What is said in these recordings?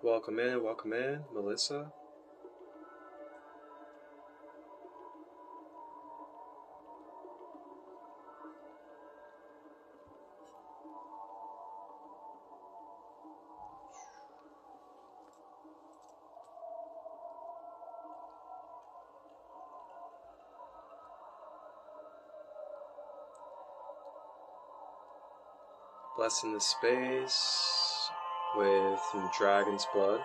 Welcome in, Melissa. Blessing the space with some dragon's blood,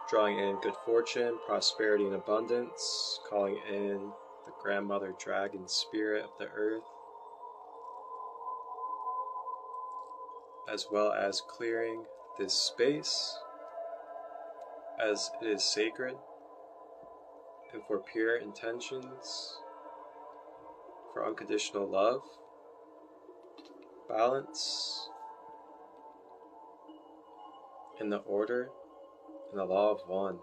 drawing in good fortune, prosperity, and abundance, calling in the grandmother dragon spirit of the earth, as well as clearing this space as it is sacred and for pure intentions, for unconditional love, balance, in the order and the law of one.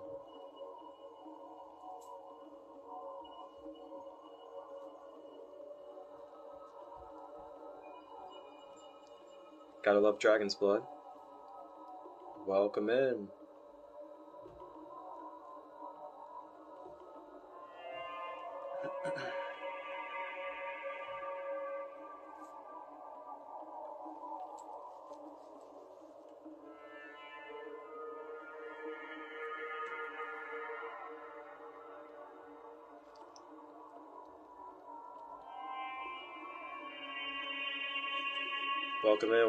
Gotta love dragon's blood. Welcome in.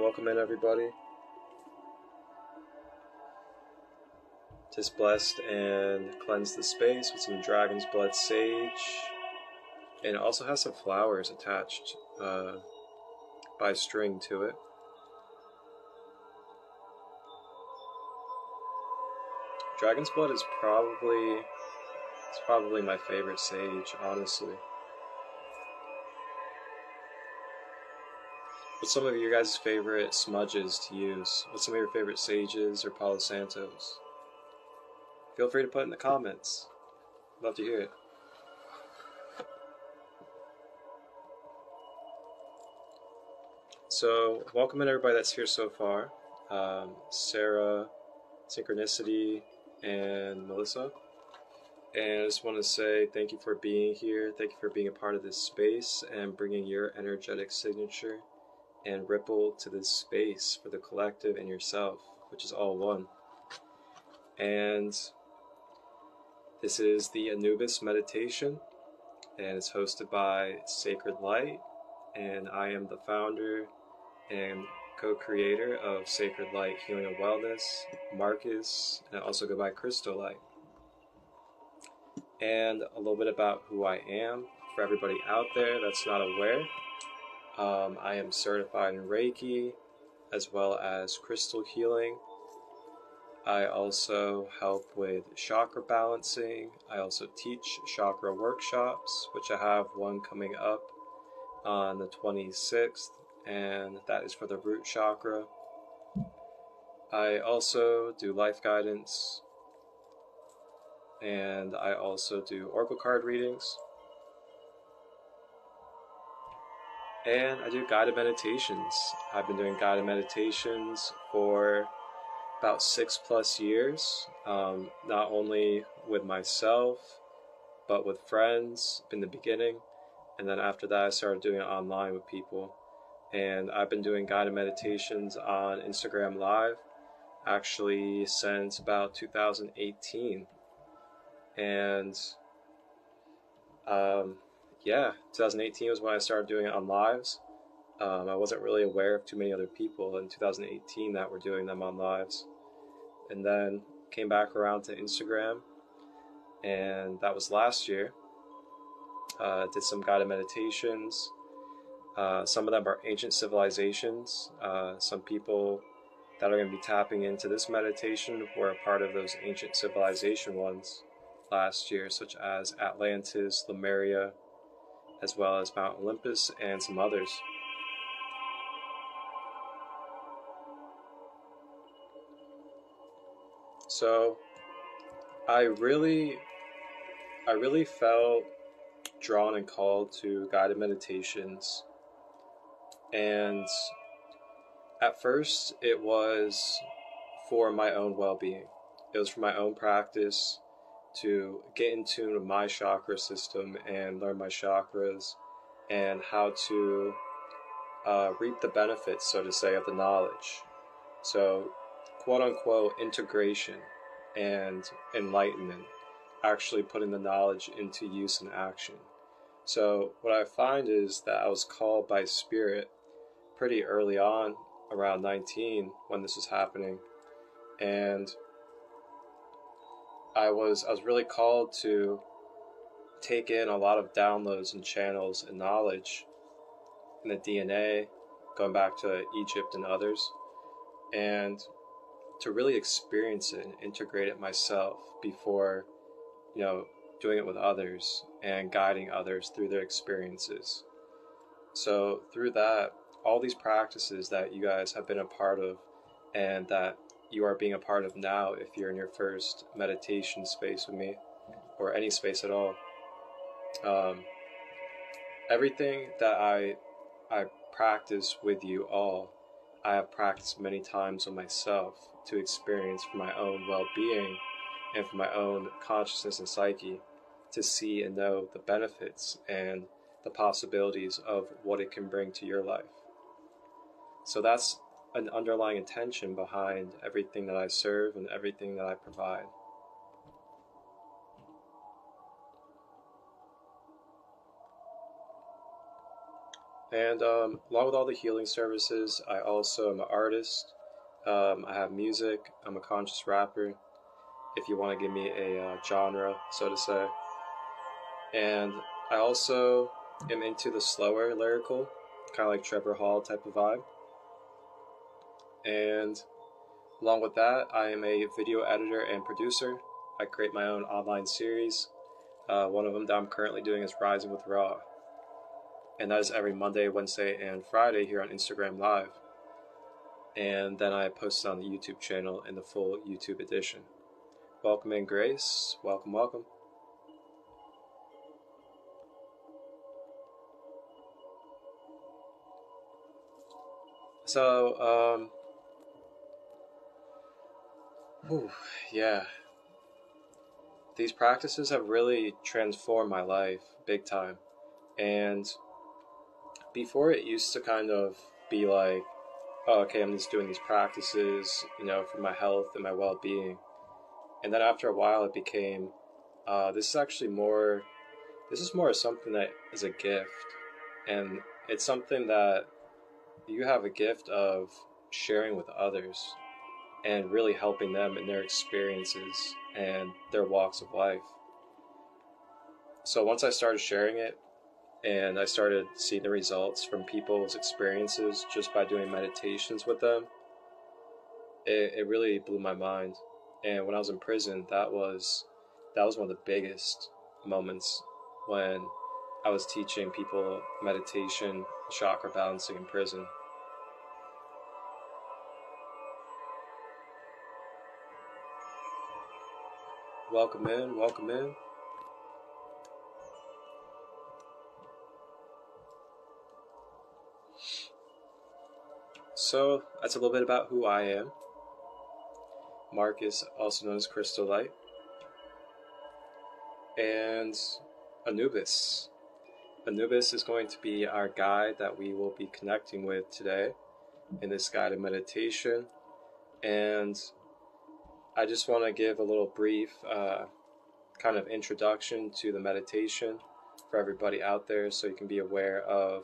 Welcome in everybody. Just blessed and cleansed the space with some dragon's blood sage. And it also has some flowers attached by string to it. Dragon's blood is probably my favorite sage, honestly. What's some of your guys' favorite smudges to use? What's some of your favorite sages or Palo Santos? Feel free to put in the comments. Love to hear it. So, welcome in everybody that's here so far. Sarah, Synchronicity, and Melissa. And I just want to say thank you for being here. Thank you for being a part of this space and bringing your energetic signature and ripple to this space for the collective and yourself, which is all one. And this is the Anubis meditation, and it's hosted by Sacred Light, and I am the founder and co-creator of Sacred Light Healing and Wellness, Marcus, and I also go by Christolight. And a little bit about who I am for everybody out there that's not aware. I am certified in Reiki as well as crystal healing. I also help with chakra balancing. I also teach chakra workshops, which I have one coming up on the 26th, and that is for the root chakra. I also do life guidance, and I also do oracle card readings. And I do guided meditations. I've been doing guided meditations for about 6+ years, not only with myself, but with friends in the beginning. And then after that, I started doing it online with people. And I've been doing guided meditations on Instagram Live, actually since about 2018. And yeah, 2018 was when I started doing it on lives. I wasn't really aware of too many other people in 2018 that were doing them on lives. And then came back around to Instagram, and that was last year. Did some guided meditations. Some of them are ancient civilizations. Some people that are going to be tapping into this meditation were a part of those ancient civilization ones last year, such as Atlantis, Lemuria, as well as Mount Olympus and some others. So I really felt drawn and called to guided meditations, and at first it was for my own well-being. It was for my own practice to get in tune with my chakra system and learn my chakras and how to reap the benefits, so to say, of the knowledge. So, quote-unquote, integration and enlightenment, actually putting the knowledge into use and action. So what I find is that I was called by Spirit pretty early on, around 19, when this was happening, and I was really called to take in a lot of downloads and channels and knowledge in the DNA, going back to Egypt and others, and to really experience it and integrate it myself before, doing it with others and guiding others through their experiences. So through that, all these practices that you guys have been a part of and that you are being a part of now, if you're in your first meditation space with me or any space at all, everything that I practice with you all, I have practiced many times with myself to experience for my own well-being and for my own consciousness and psyche, to see and know the benefits and the possibilities of what it can bring to your life. So that's an underlying intention behind everything that I serve and everything that I provide. And along with all the healing services, I also am an artist. I have music. I'm a conscious rapper, if you want to give me a genre, so to say. And I also am into the slower lyrical, kind of like Trevor Hall type of vibe. And along with that, I am a video editor and producer. I create my own online series. One of them that I'm currently doing is Rising with Raw. And that is every Monday, Wednesday, and Friday here on Instagram Live. And then I post it on the YouTube channel in the full YouTube edition. Welcome in, Grace. Welcome, welcome. So, yeah. These practices have really transformed my life big time. And before, it used to kind of be like, oh, okay, I'm just doing these practices, for my health and my well-being. And then after a while, it became, this is more something that is a gift. And it's something that you have a gift of sharing with others and really helping them in their experiences and their walks of life. So once I started sharing it, and I started seeing the results from people's experiences just by doing meditations with them, it really blew my mind. And when I was in prison, that was one of the biggest moments, when I was teaching people meditation, chakra balancing in prison. Welcome in, welcome in. So that's a little bit about who I am. Marcus, also known as Christolight, and Anubis. Anubis is going to be our guide that we will be connecting with today in this guided meditation. And I just want to give a little brief kind of introduction to the meditation for everybody out there, so you can be aware of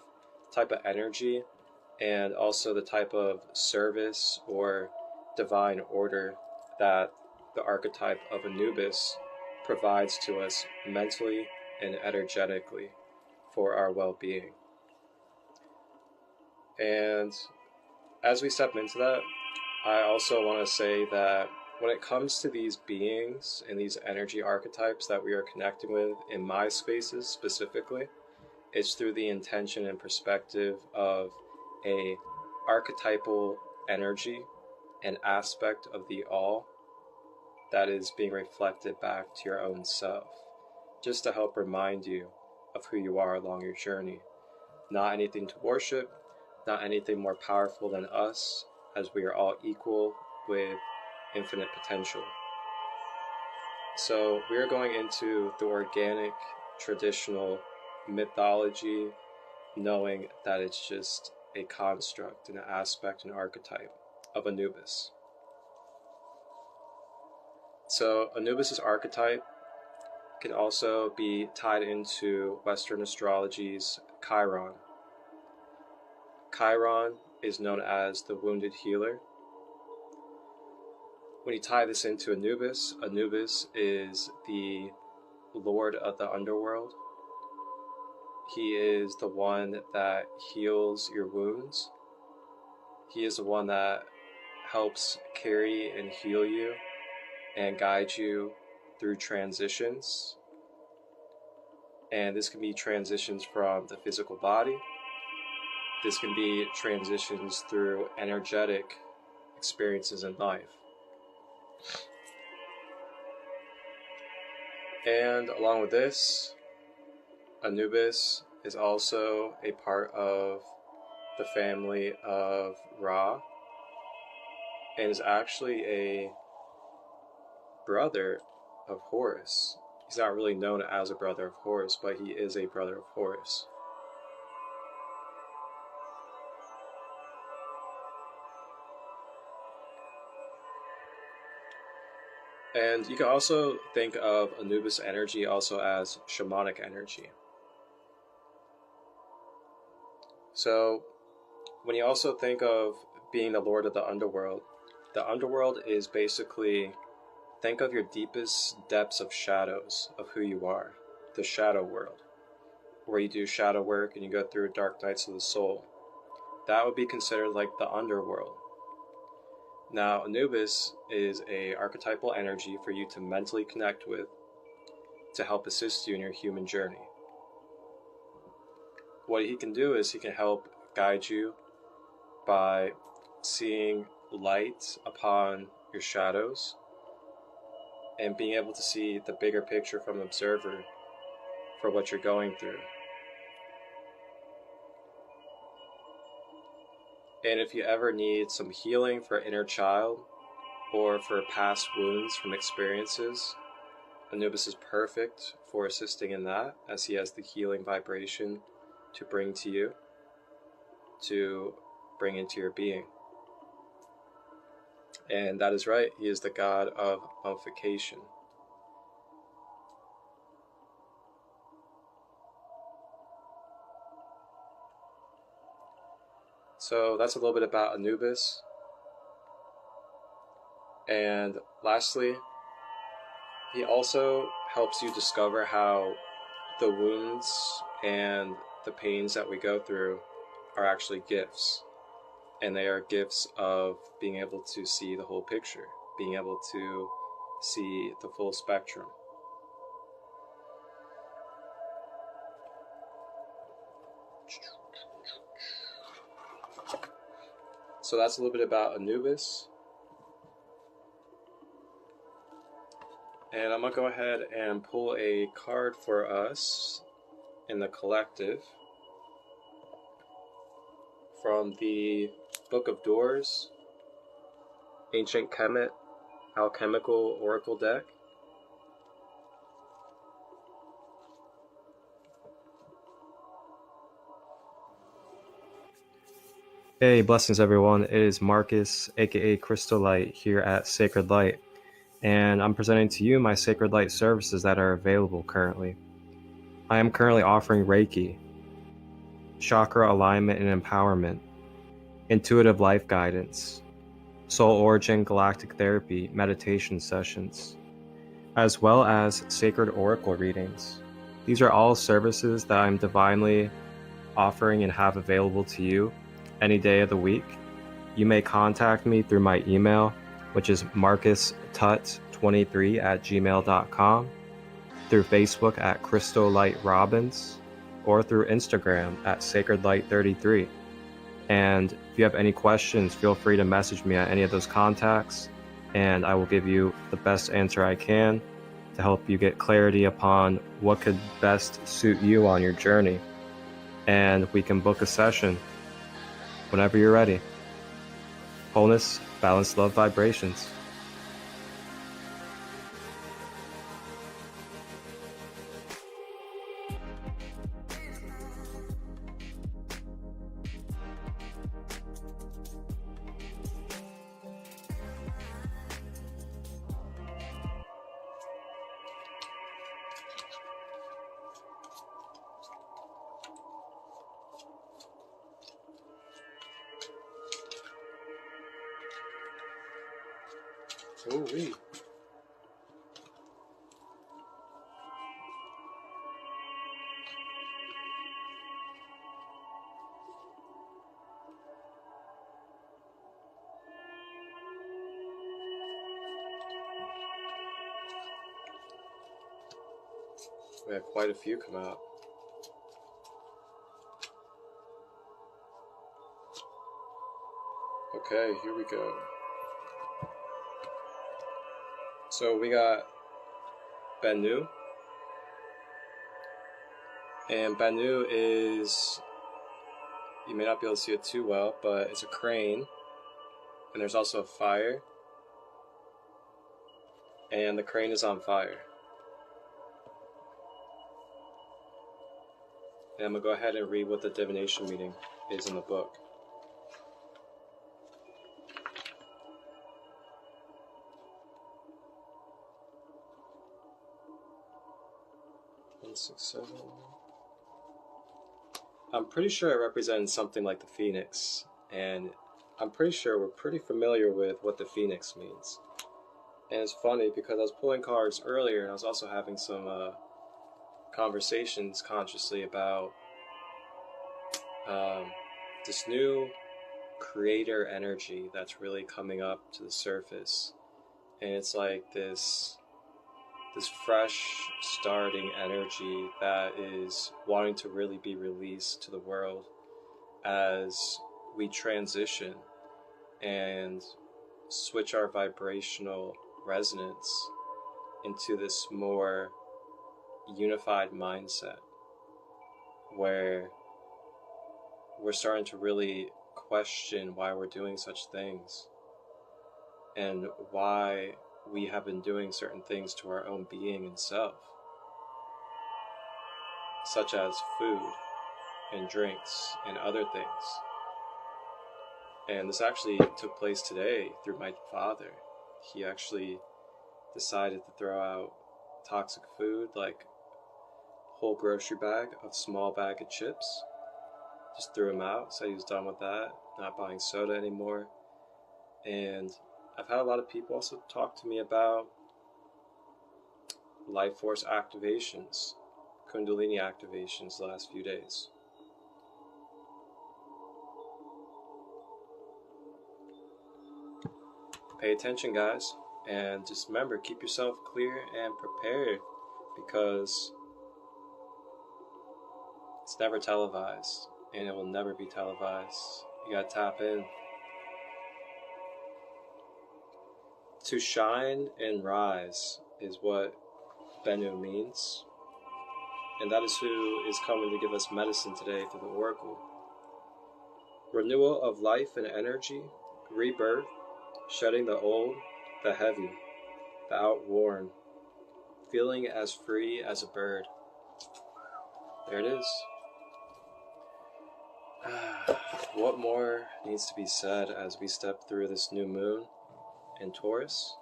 the type of energy and also the type of service or divine order that the archetype of Anubis provides to us mentally and energetically for our well-being. And as we step into that, I also want to say that when it comes to these beings and these energy archetypes that we are connecting with in my spaces specifically, it's through the intention and perspective of a archetypal energy, an aspect of the all that is being reflected back to your own self, just to help remind you of who you are along your journey. Not anything to worship, not anything more powerful than us, as we are all equal with infinite potential. So we are going into the organic, traditional mythology, knowing that it's just a construct, an aspect, an archetype of Anubis. So Anubis's archetype can also be tied into Western astrology's Chiron. Chiron is known as the wounded healer. When you tie this into Anubis, Anubis is the lord of the underworld. He is the one that heals your wounds. He is the one that helps carry and heal you and guide you through transitions. And this can be transitions from the physical body. This can be transitions through energetic experiences in life. And along with this, Anubis is also a part of the family of Ra, and is actually a brother of Horus. He's not really known as a brother of Horus, but he is a brother of Horus. And you can also think of Anubis energy also as shamanic energy. So when you also think of being the lord of the underworld is basically, think of your deepest depths of shadows of who you are, the shadow world, where you do shadow work and you go through dark nights of the soul. That would be considered like the underworld. Now, Anubis is a archetypal energy for you to mentally connect with to help assist you in your human journey. What he can do is he can help guide you by seeing light upon your shadows and being able to see the bigger picture from an observer for what you're going through. And if you ever need some healing for inner child or for past wounds from experiences, Anubis is perfect for assisting in that, as he has the healing vibration to bring to you, to bring into your being. And that is right, he is the god of mummification. So that's a little bit about Anubis. And lastly, he also helps you discover how the wounds and the pains that we go through are actually gifts. And they are gifts of being able to see the whole picture, being able to see the full spectrum. So that's a little bit about Anubis. And I'm going to go ahead and pull a card for us in the collective from the Book of Doors, Ancient Kemet, Alchemical Oracle deck. Hey, blessings everyone. It is Marcus, aka Christolight, here at Sacred Light, and I'm presenting to you my Sacred Light services that are available currently. I am currently offering Reiki, Chakra alignment and empowerment, intuitive life guidance, soul origin galactic therapy meditation sessions, as well as sacred oracle readings. These are all services that I'm divinely offering and have available to you any day of the week. You may contact me through my email, which is marcustut23@gmail.com, through Facebook at Christolight Robbins, or through Instagram at sacredlight33. And if you have any questions, feel free to message me at any of those contacts, and I will give you the best answer I can to help you get clarity upon what could best suit you on your journey. And we can book a session whenever you're ready. Wholeness, balance, love, vibrations. Ooh-wee. We had quite a few come out. Okay, here we go. So we got Bennu. And Bennu is, you may not be able to see it too well, but it's a crane. And there's also a fire. And the crane is on fire. And I'm going to go ahead and read what the divination meaning is in the book. 167. I'm pretty sure it represents something like the phoenix, and I'm pretty sure we're pretty familiar with what the phoenix means. And it's funny because I was pulling cards earlier, and I was also having some conversations consciously about this new creator energy that's really coming up to the surface. And it's like this fresh starting energy that is wanting to really be released to the world as we transition and switch our vibrational resonance into this more unified mindset where we're starting to really question why we're doing such things and why we have been doing certain things to our own being and self, such as food and drinks and other things. And this actually took place today through my father. He actually decided to throw out toxic food, like a whole grocery bag, a small bag of chips. Just threw them out, said he was done with that, not buying soda anymore. And I've had a lot of people also talk to me about life force activations, Kundalini activations the last few days. Pay attention, guys, and just remember, keep yourself clear and prepared, because it's never televised, and it will never be televised. You gotta tap in. To shine and rise is what Bennu means, and that is who is coming to give us medicine today through the oracle. Renewal of life and energy, rebirth, shedding the old, the heavy, the outworn, feeling as free as a bird. There it is. What more needs to be said as we step through this new moon in Taurus?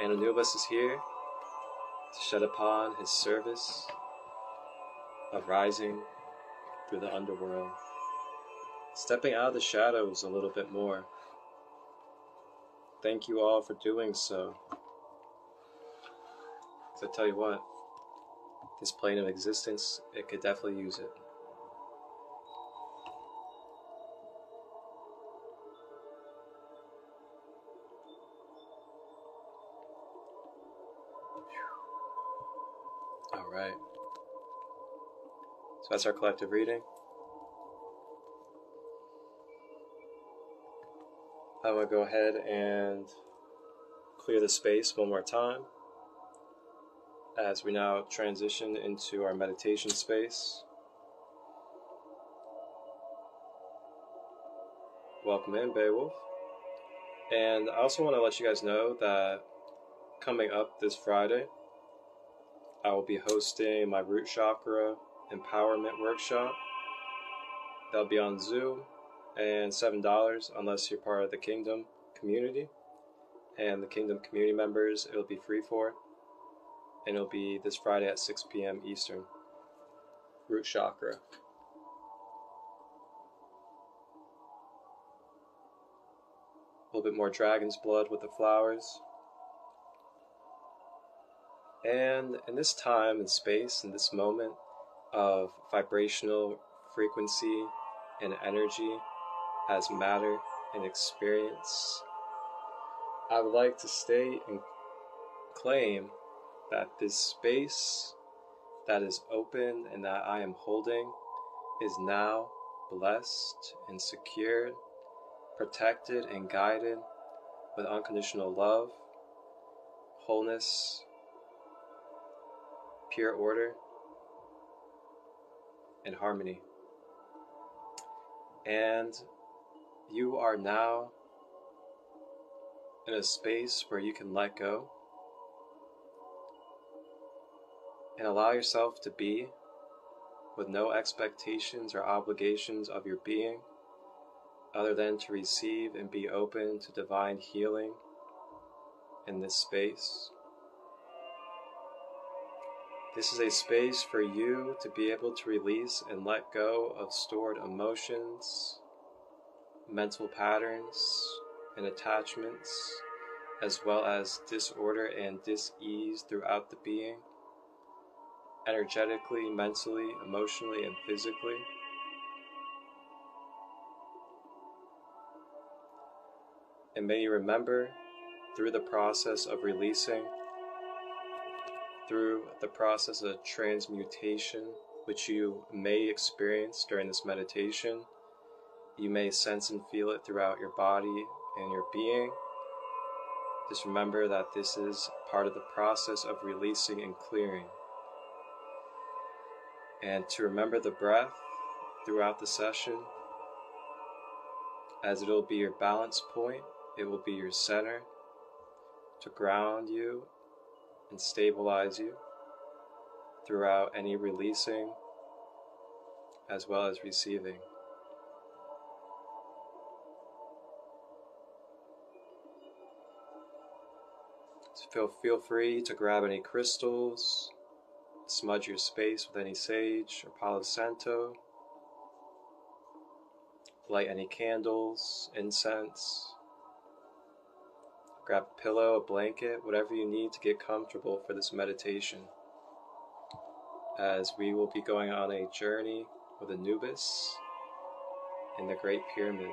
And Anubis is here to shed upon his service of rising through the underworld, stepping out of the shadows a little bit more. Thank you all for doing so. So I tell you what, this plane of existence, it could definitely use it. Alright. So that's our collective reading. I'm going to go ahead and clear the space one more time as we now transition into our meditation space. Welcome in, Beowulf. And I also want to let you guys know that coming up this Friday, I will be hosting my root chakra empowerment workshop. That'll be on Zoom, and $7 unless you're part of the Kingdom community. And the Kingdom community members, it'll be free for. And it'll be this Friday at 6 p.m. Eastern. Root chakra. little bit more dragon's blood with the flowers. And in this time and space, in this moment of vibrational frequency and energy as matter and experience, I would like to state and claim that this space that is open and that I am holding is now blessed and secured, protected and guided with unconditional love, wholeness, pure order, and harmony. And you are now in a space where you can let go and allow yourself to be with no expectations or obligations of your being other than to receive and be open to divine healing in this space. This is a space for you to be able to release and let go of stored emotions, mental patterns, and attachments, as well as disorder and dis-ease throughout the being, energetically, mentally, emotionally, and physically. And may you remember, through the process of releasing, through the process of transmutation, which you may experience during this meditation, you may sense and feel it throughout your body and your being. Just remember that this is part of the process of releasing and clearing. And to remember the breath throughout the session, as it will be your balance point, it will be your center to ground you and stabilize you throughout any releasing as well as receiving. So feel free to grab any crystals, smudge your space with any sage or Palo Santo, light any candles, incense, grab a pillow, a blanket, whatever you need to get comfortable for this meditation, as we will be going on a journey with Anubis in the Great Pyramid.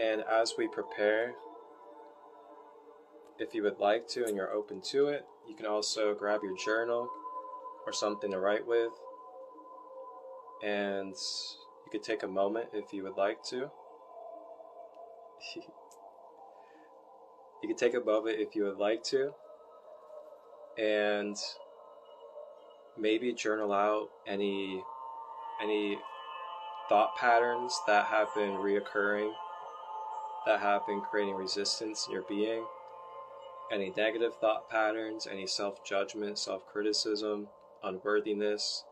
And as we prepare, if you would like to and you're open to it, you can also grab your journal or something to write with. And you could take a moment if you would like to. You could take a moment if you would like to. And maybe journal out any thought patterns that have been reoccurring, that have been creating resistance in your being. Any negative thought patterns, any self-judgment, self-criticism, unworthiness,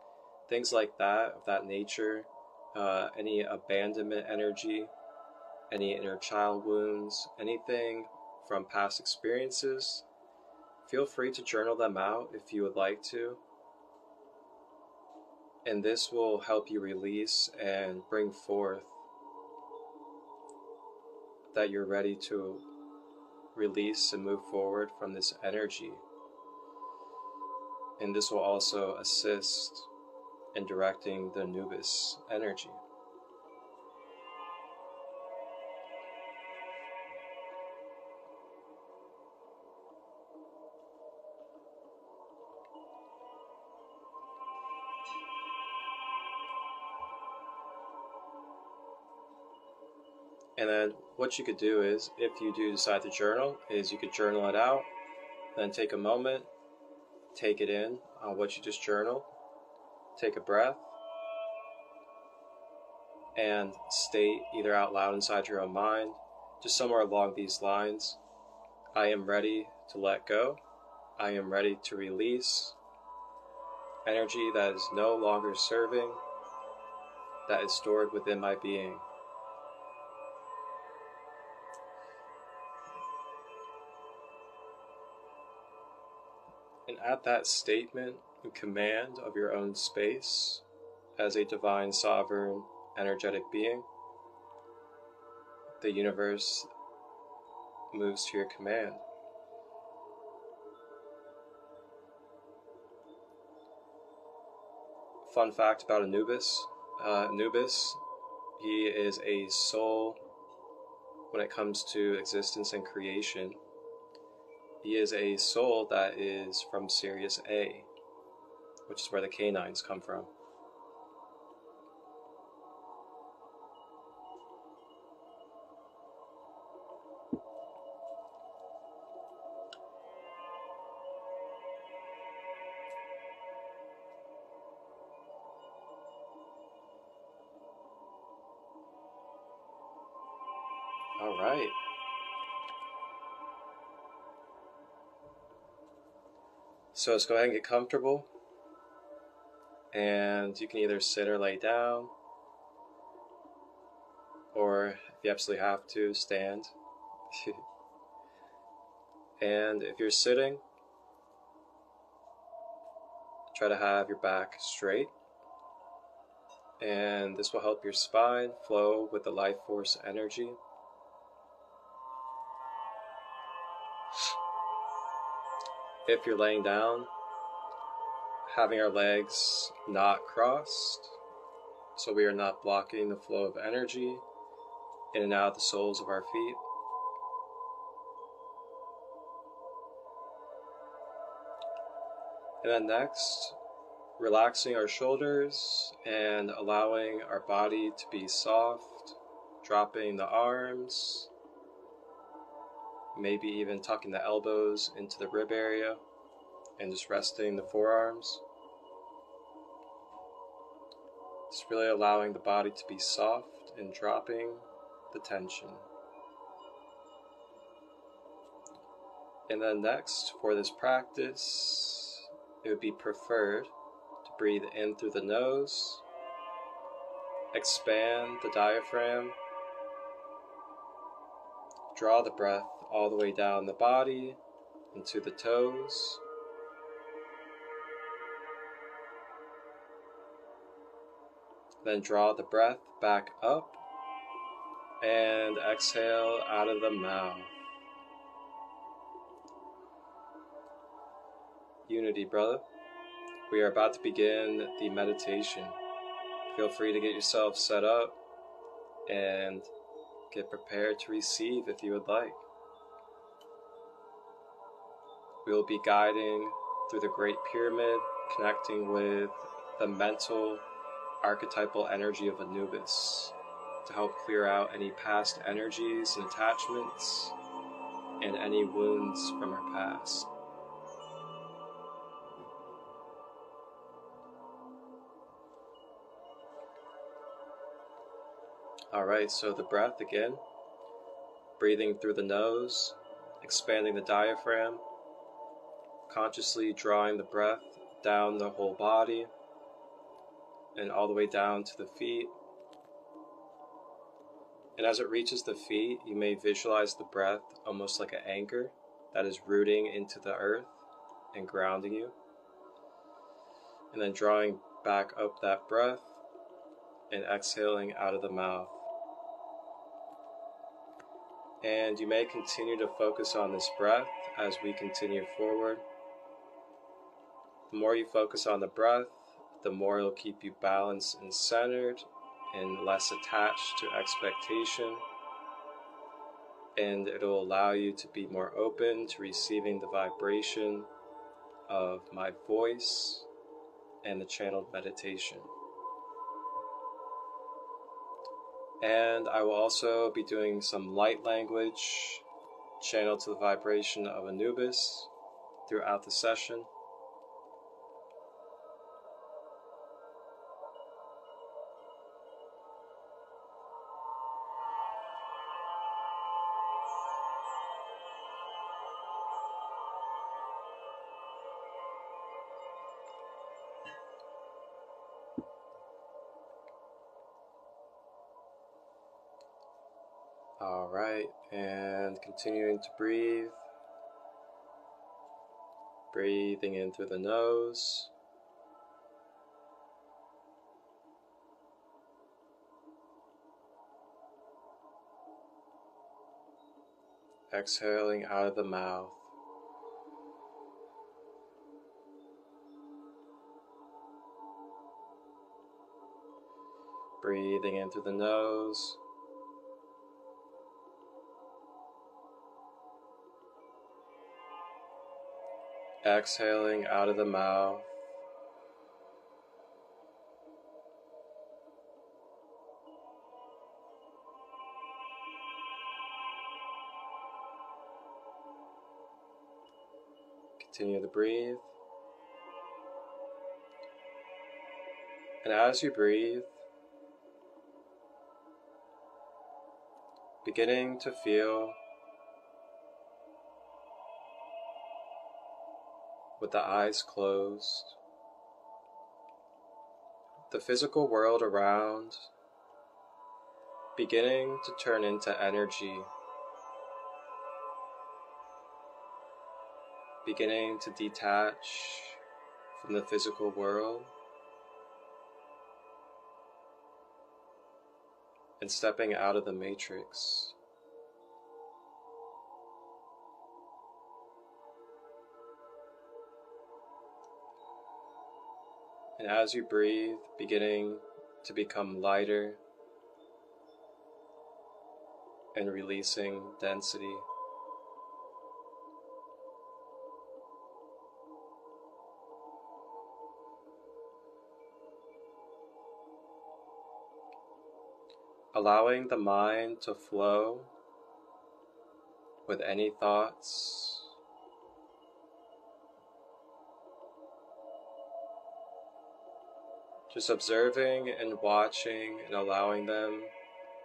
things like that, of that nature, any abandonment energy, any inner child wounds, anything from past experiences, feel free to journal them out if you would like to. And this will help you release and bring forth that you're ready to release and move forward from this energy. And this will also assist in directing the Anubis energy. And then what you could do is, if you do decide to journal, is you could journal it out, then take a moment, take it in on what you just journaled, take a breath, and state either out loud inside your own mind, just somewhere along these lines, I am ready to let go, I am ready to release energy that is no longer serving, that is stored within my being. And at that statement and command of your own space as a divine, sovereign, energetic being, the universe moves to your command. Fun fact about Anubis. Anubis, he is a soul when it comes to existence and creation. He is a soul that is from Sirius A, which is where the canines come from. All right. So let's go ahead and get comfortable. And you can either sit or lay down, or if you absolutely have to, stand. And if you're sitting, try to have your back straight. And this will help your spine flow with the life force energy. If you're laying down, having our legs not crossed, so we are not blocking the flow of energy in and out the soles of our feet. And then next, relaxing our shoulders and allowing our body to be soft, dropping the arms, maybe even tucking the elbows into the rib area and just resting the forearms. Just really allowing the body to be soft and dropping the tension. And then next, for this practice, it would be preferred to breathe in through the nose, expand the diaphragm, draw the breath all the way down the body into the toes, then draw the breath back up and exhale out of the mouth. Unity, brother. We are about to begin the meditation. Feel free to get yourself set up and get prepared to receive if you would like. We will be guiding through the Great Pyramid, connecting with the mental, archetypal energy of Anubis to help clear out any past energies and attachments and any wounds from our past. Alright, so the breath again, breathing through the nose, expanding the diaphragm, consciously drawing the breath down the whole body and all the way down to the feet. And as it reaches the feet, you may visualize the breath almost like an anchor that is rooting into the earth and grounding you. And then drawing back up that breath and exhaling out of the mouth. And you may continue to focus on this breath as we continue forward. The more you focus on the breath, the more it'll keep you balanced and centered and less attached to expectation. And it'll allow you to be more open to receiving the vibration of my voice and the channeled meditation. And I will also be doing some light language channeled to the vibration of Anubis throughout the session. Alright, and continuing to breathe. Breathing in through the nose. Exhaling out of the mouth. Breathing in through the nose. Exhaling out of the mouth. Continue to breathe. And as you breathe, beginning to feel with the eyes closed, the physical world around beginning to turn into energy, beginning to detach from the physical world and stepping out of the matrix. And as you breathe, beginning to become lighter and releasing density. Allowing the mind to flow with any thoughts. Just observing and watching and allowing them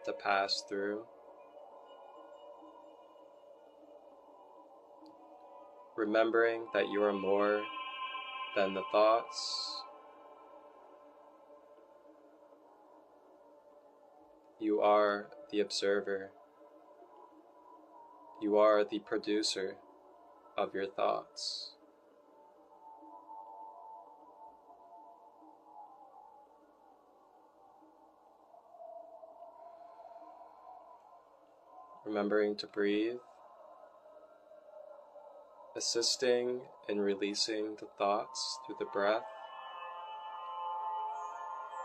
to pass through. Remembering that you are more than the thoughts. You are the observer. You are the producer of your thoughts. Remembering to breathe, assisting in releasing the thoughts through the breath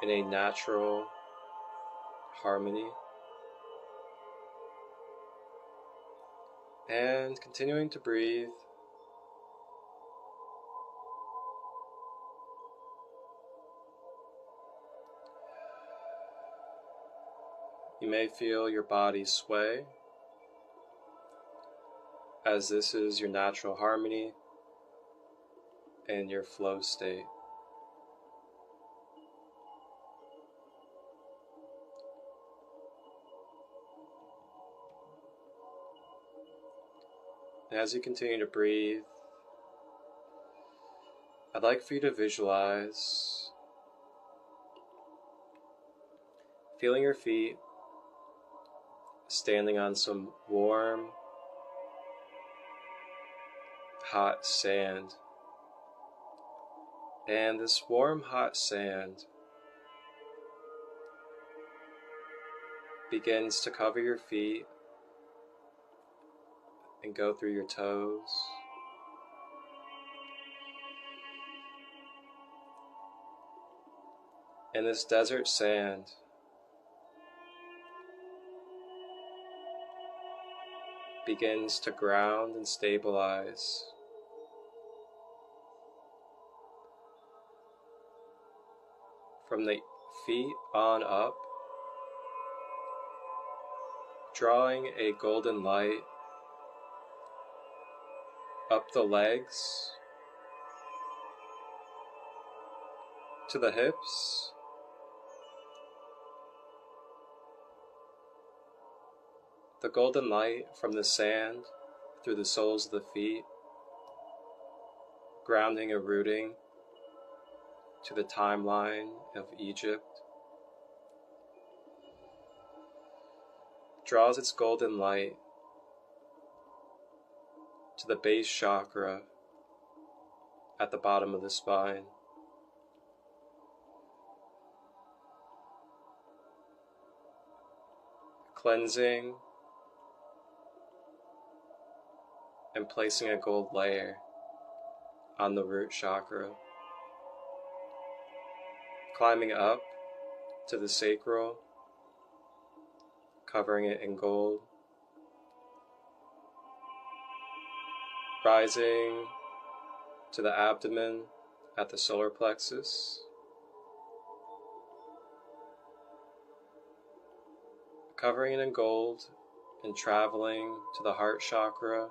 in a natural harmony, and continuing to breathe. You may feel your body sway as this is your natural harmony and your flow state. And as you continue to breathe, I'd like for you to visualize feeling your feet standing on some warm, hot sand. And this warm, hot sand begins to cover your feet and go through your toes. And this desert sand begins to ground and stabilize from the feet on up, drawing a golden light up the legs to the hips, the golden light from the sand through the soles of the feet, grounding and rooting to the timeline of Egypt, draws its golden light to the base chakra at the bottom of the spine. Cleansing and placing a gold layer on the root chakra. Climbing up to the sacral, covering it in gold. Rising to the abdomen at the solar plexus. Covering it in gold and traveling to the heart chakra,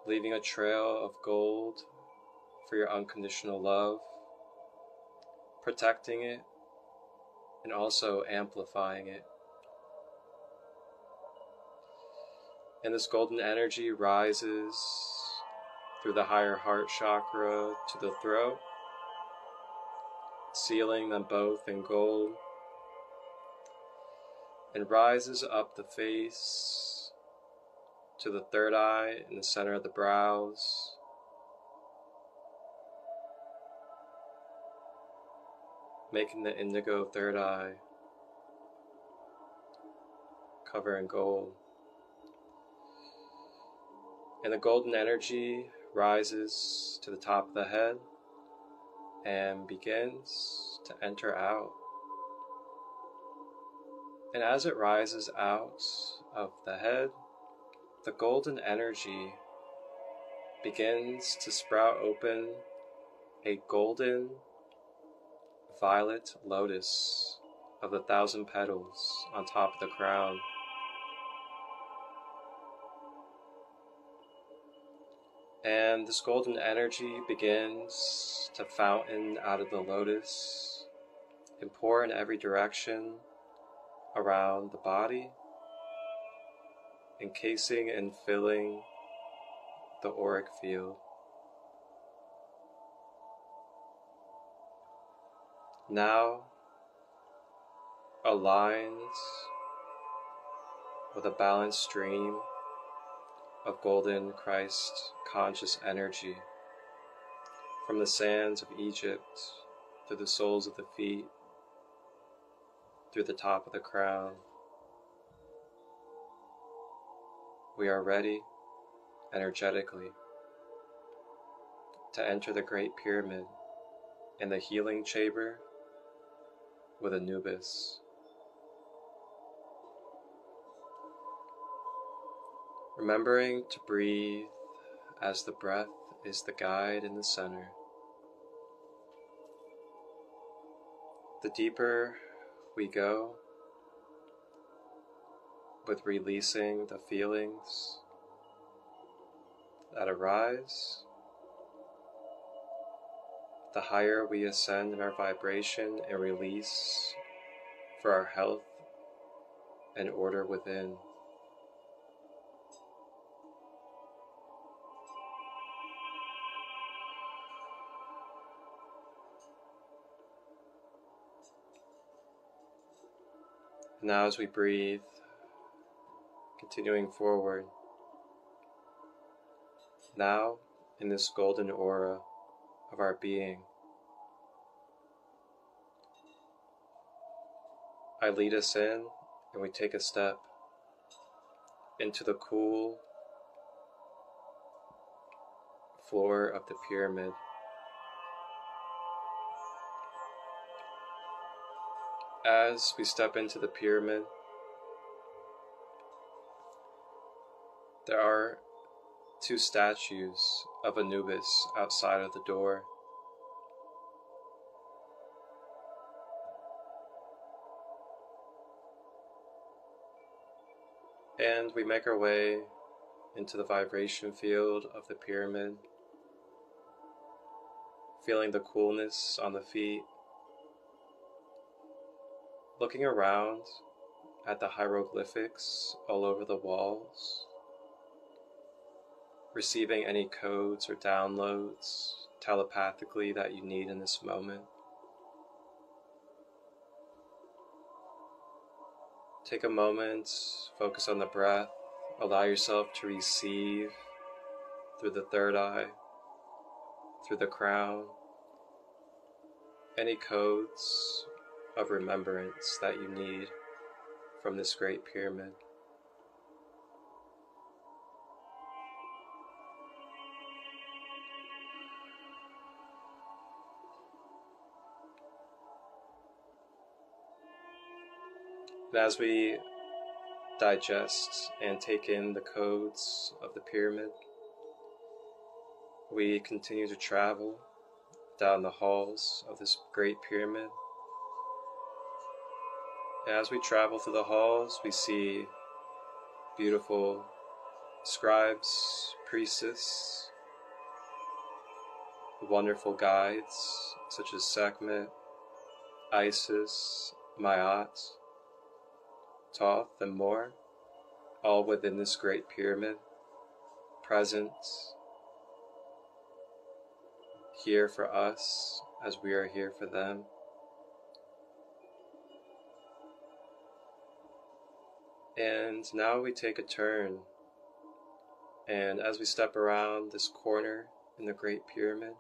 leaving a trail of gold for your unconditional love, protecting it and also amplifying it. And this golden energy rises through the higher heart chakra to the throat, sealing them both in gold, and rises up the face to the third eye in the center of the brows, making the indigo third eye cover in gold. And the golden energy rises to the top of the head and begins to enter out. And as it rises out of the head, the golden energy begins to sprout open a golden violet lotus of the 1,000 petals on top of the crown. And this golden energy begins to fountain out of the lotus and pour in every direction around the body, encasing and filling the auric field. Now aligned with a balanced stream of golden Christ conscious energy from the sands of Egypt through the soles of the feet, through the top of the crown. We are ready energetically to enter the Great Pyramid in the healing chamber with Anubis. Remembering to breathe as the breath is the guide in the center. The deeper we go with releasing the feelings that arise, the higher we ascend in our vibration and release for our health and order within. Now as we breathe, continuing forward, now in this golden aura of our being, I lead us in and we take a step into the cool floor of the pyramid. As we step into the pyramid, there are 2 statues of Anubis outside of the door. And we make our way into the vibration field of the pyramid, feeling the coolness on the feet, looking around at the hieroglyphics all over the walls, receiving any codes or downloads telepathically that you need in this moment. Take a moment, focus on the breath, allow yourself to receive through the third eye, through the crown, any codes of remembrance that you need from this great pyramid. And as we digest and take in the codes of the pyramid, we continue to travel down the halls of this great pyramid. And as we travel through the halls, we see beautiful scribes, priestess, wonderful guides such as Sekhmet, Isis, Maat, Thoth, and more, all within this great pyramid, present here for us as we are here for them. And now we take a turn, and as we step around this corner in the great pyramid,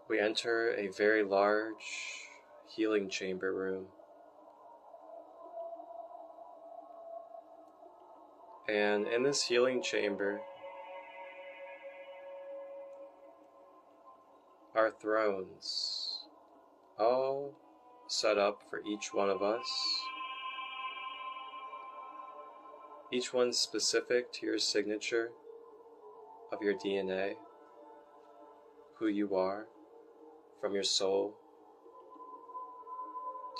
we enter a very large healing chamber room. And in this healing chamber are thrones, all set up for each one of us, each one specific to your signature of your DNA, who you are, from your soul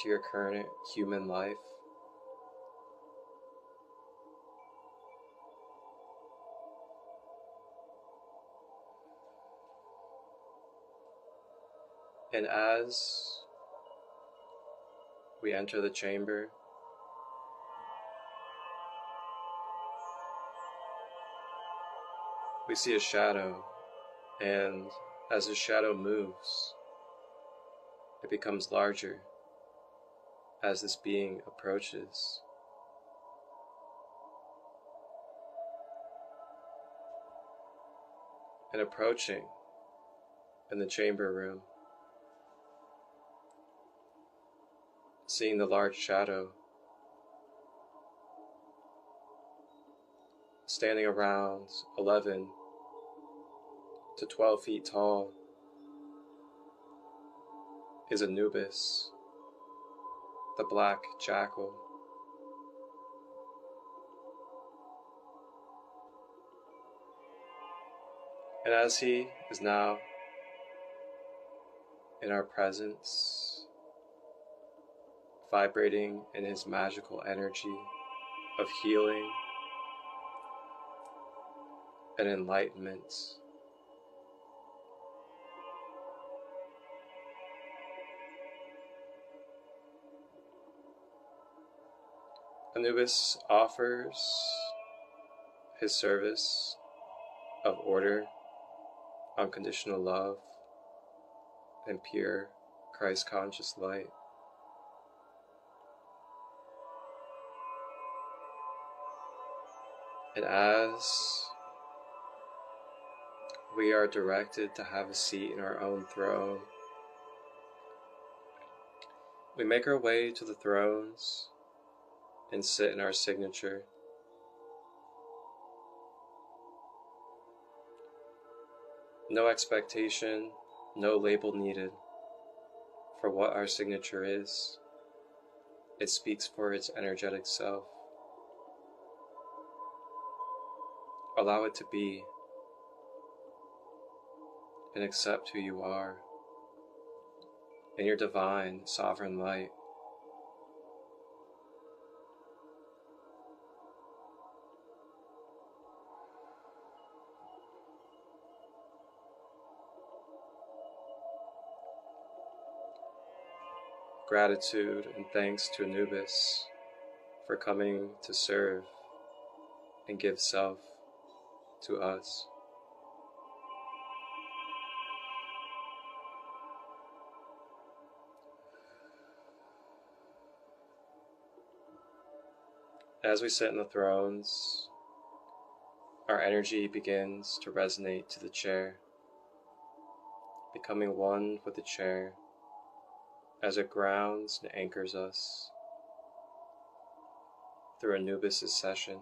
to your current human life. And as we enter the chamber, we see a shadow, and as the shadow moves, it becomes larger as this being approaches. And approaching in the chamber room, seeing the large shadow standing around 11 to 12 feet tall is Anubis, the black jackal. And as he is now in our presence, vibrating in his magical energy of healing and enlightenment, Anubis offers his service of order, unconditional love, and pure Christ-conscious light. And as we are directed to have a seat in our own throne, we make our way to the thrones and sit in our signature. No expectation, no label needed for what our signature is. It speaks for its energetic self. Allow it to be, and accept who you are in your divine, sovereign light. Gratitude and thanks to Anubis for coming to serve and give self to us. As we sit in the thrones, our energy begins to resonate to the chair, becoming one with the chair as it grounds and anchors us through Anubis' session.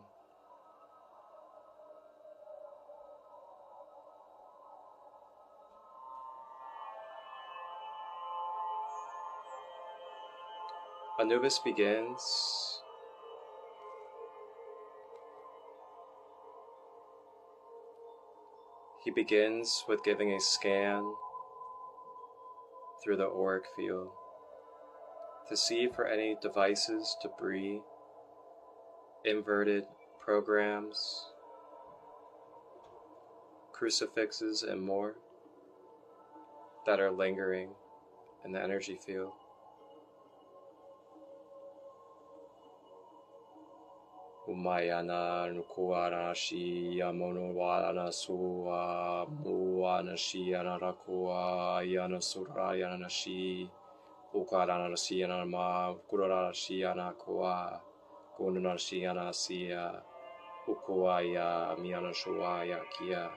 Anubis begins with giving a scan through the auric field to see for any devices, debris, inverted programs, crucifixes, and more that are lingering in the energy field. Umayana nukuara shi amonowana suwa muana shi anarakua yana surayana shi ukarana shi anama kurara shi anakua kunana shi anasia ukuaya miana shuaya kia.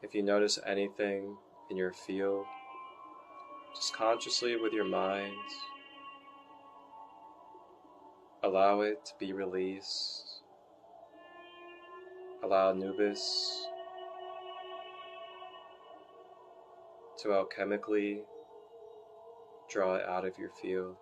If you notice anything in your field, just consciously with your mind, allow it to be released. Allow Anubis to alchemically draw it out of your field.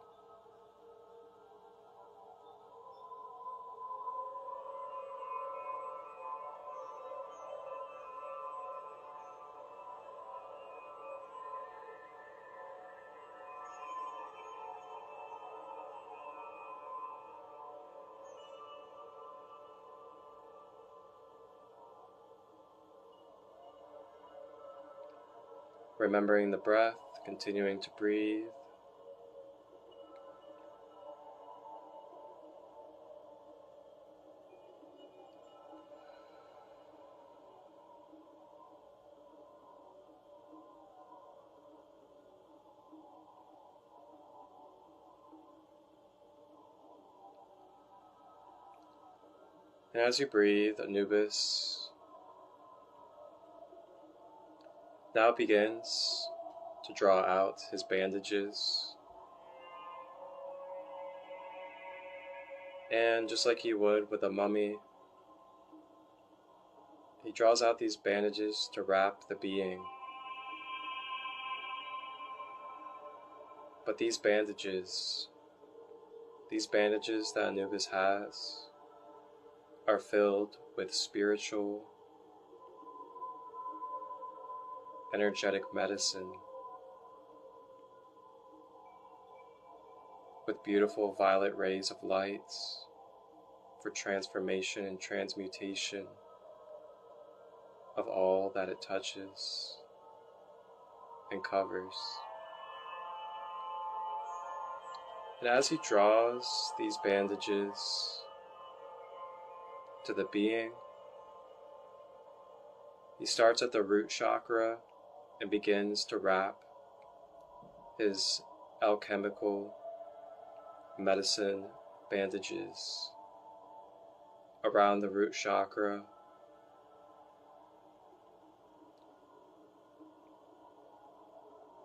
Remembering the breath, continuing to breathe. And as you breathe, Anubis now begins to draw out his bandages. And just like he would with a mummy, he draws out these bandages to wrap the being. But these bandages that Anubis has are filled with spiritual, energetic medicine, with beautiful violet rays of light for transformation and transmutation of all that it touches and covers. And as he draws these bandages to the being, he starts at the root chakra and begins to wrap his alchemical medicine bandages around the root chakra,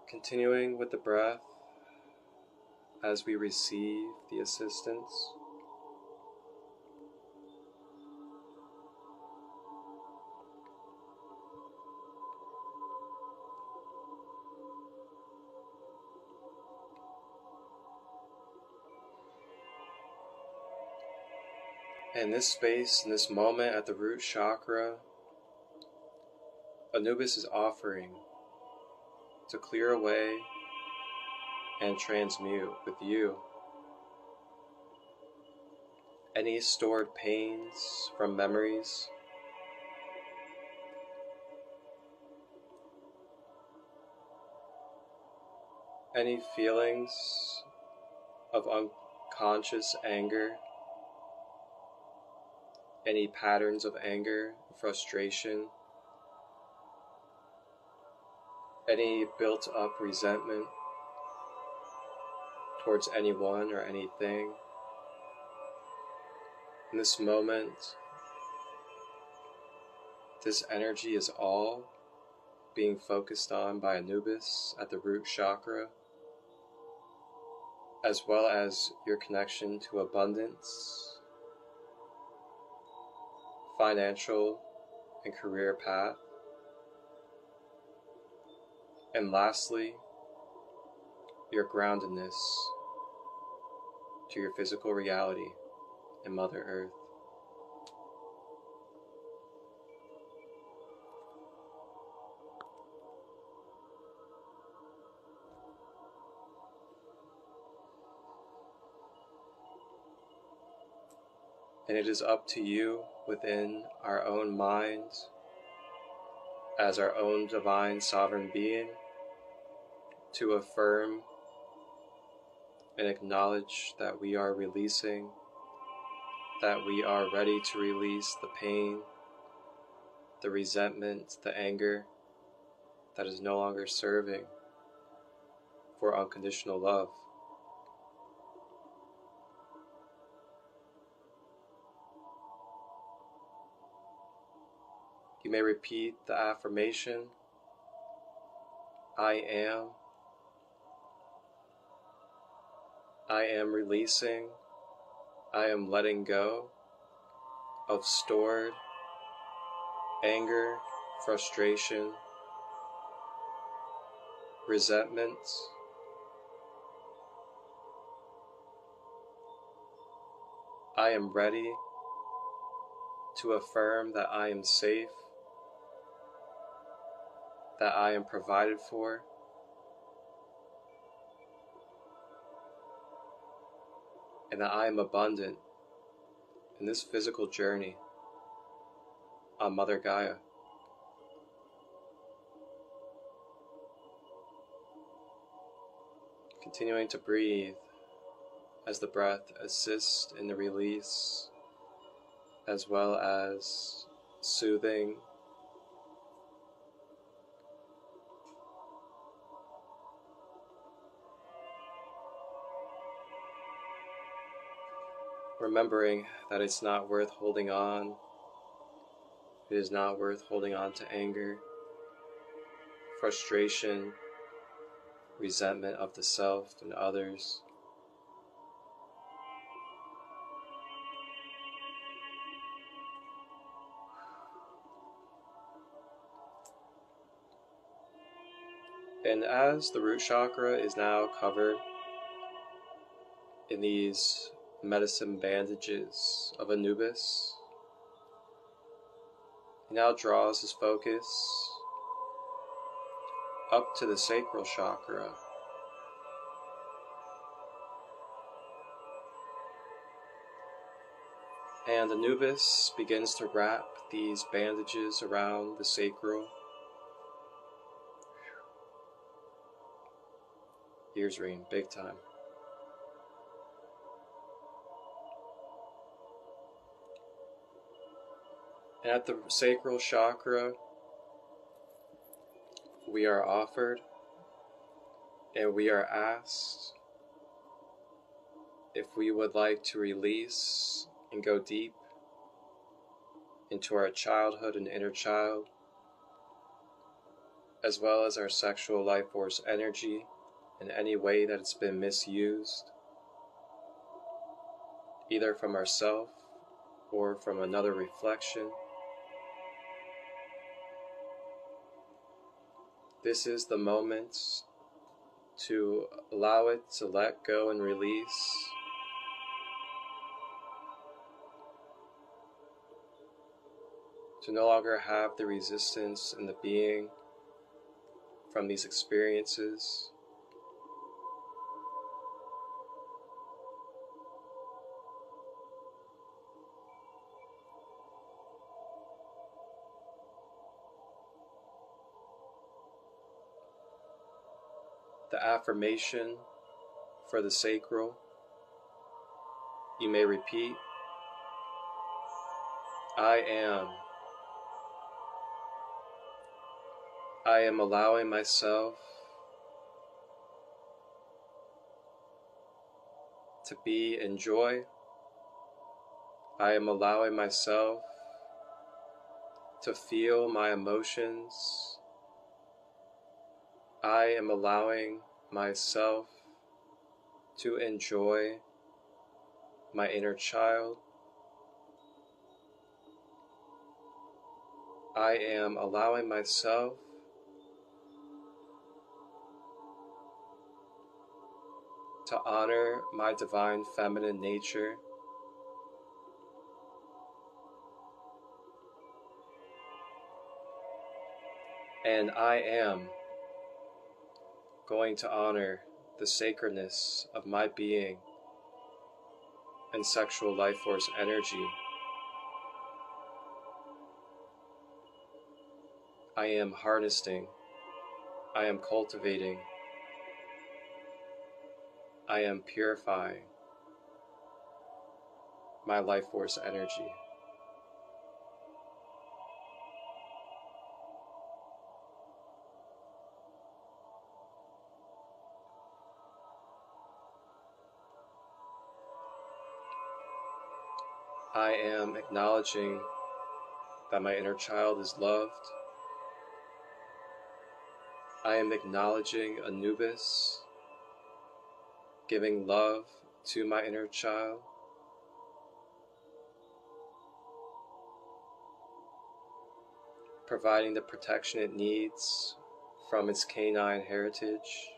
continuing with the breath as we receive the assistance. In this space, in this moment at the root chakra, Anubis is offering to clear away and transmute with you any stored pains from memories, any feelings of unconscious anger, any patterns of anger, frustration, any built up resentment towards anyone or anything. In this moment, this energy is all being focused on by Anubis at the root chakra, as well as your connection to abundance, financial and career path, and lastly, your groundedness to your physical reality and Mother Earth. And it is up to you within our own minds, as our own divine sovereign being, to affirm and acknowledge that we are releasing, that we are ready to release the pain, the resentment, the anger that is no longer serving for unconditional love. You may repeat the affirmation, I am releasing, I am letting go of stored anger, frustration, resentment, I am ready to affirm that I am safe, that I am provided for, and that I am abundant in this physical journey on Mother Gaia. Continuing to breathe as the breath assists in the release, as well as soothing remembering that it's not worth holding on. It is not worth holding on to anger, frustration, resentment of the self and others. And as the root chakra is now covered in these medicine bandages of Anubis, he now draws his focus up to the sacral chakra. And Anubis begins to wrap these bandages around the sacral. Ears ring big time. And at the sacral chakra, we are offered and we are asked if we would like to release and go deep into our childhood and inner child, as well as our sexual life force energy in any way that it's been misused, either from ourself or from another reflection. This is the moment to allow it to let go and release. To no longer have the resistance in the being from these experiences. The affirmation for the sacral, you may repeat, I am. I am allowing myself to be in joy. I am allowing myself to feel my emotions. I am allowing myself to enjoy my inner child. I am allowing myself to honor my divine feminine nature. And I am going to honor the sacredness of my being and sexual life force energy. I am harnessing, I am cultivating, I am purifying my life force energy. I am acknowledging that my inner child is loved. I am acknowledging Anubis, giving love to my inner child. Providing the protection it needs from its canine heritage.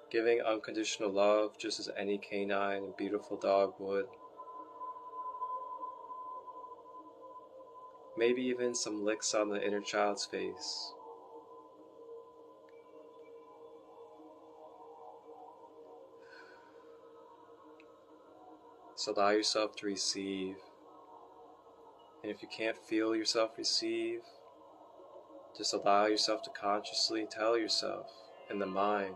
Giving unconditional love just as any canine and beautiful dog would. Maybe even some licks on the inner child's face. So allow yourself to receive. And if you can't feel yourself receive, just allow yourself to consciously tell yourself in the mind,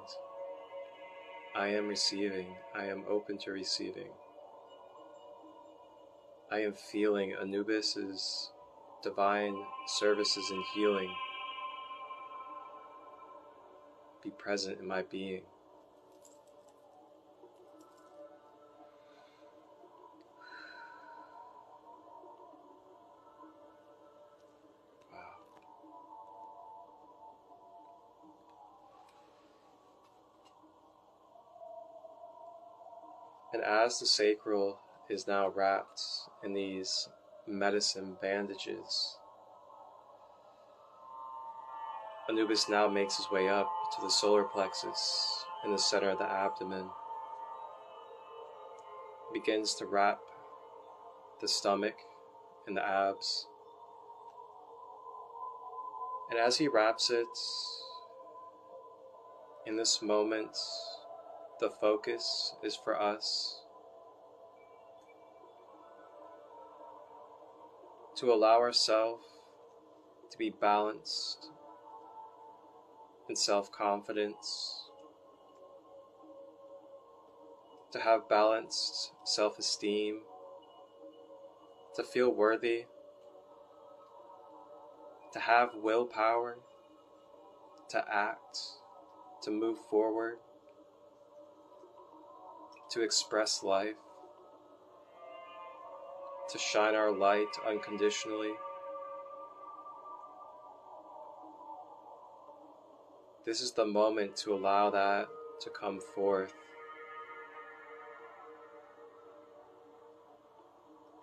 I am receiving, I am open to receiving. I am feeling Anubis's divine services and healing be present in my being. And as the sacral is now wrapped in these medicine bandages, Anubis now makes his way up to the solar plexus in the center of the abdomen. Begins to wrap the stomach and the abs. And as he wraps it, in this moment, the focus is for us to allow ourselves to be balanced in self-confidence, to have balanced self-esteem, to feel worthy, to have willpower, to act, to move forward, to express life, to shine our light unconditionally. This is the moment to allow that to come forth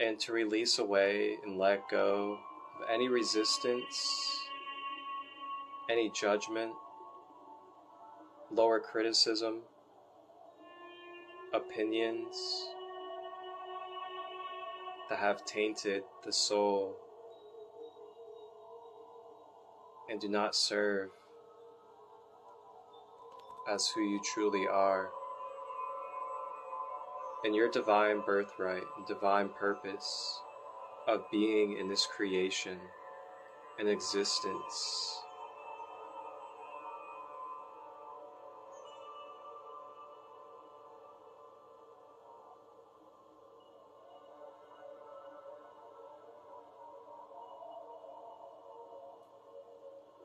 and to release away and let go of any resistance, any judgment, lower criticism, opinions that have tainted the soul and do not serve as who you truly are and your divine birthright and divine purpose of being in this creation and existence.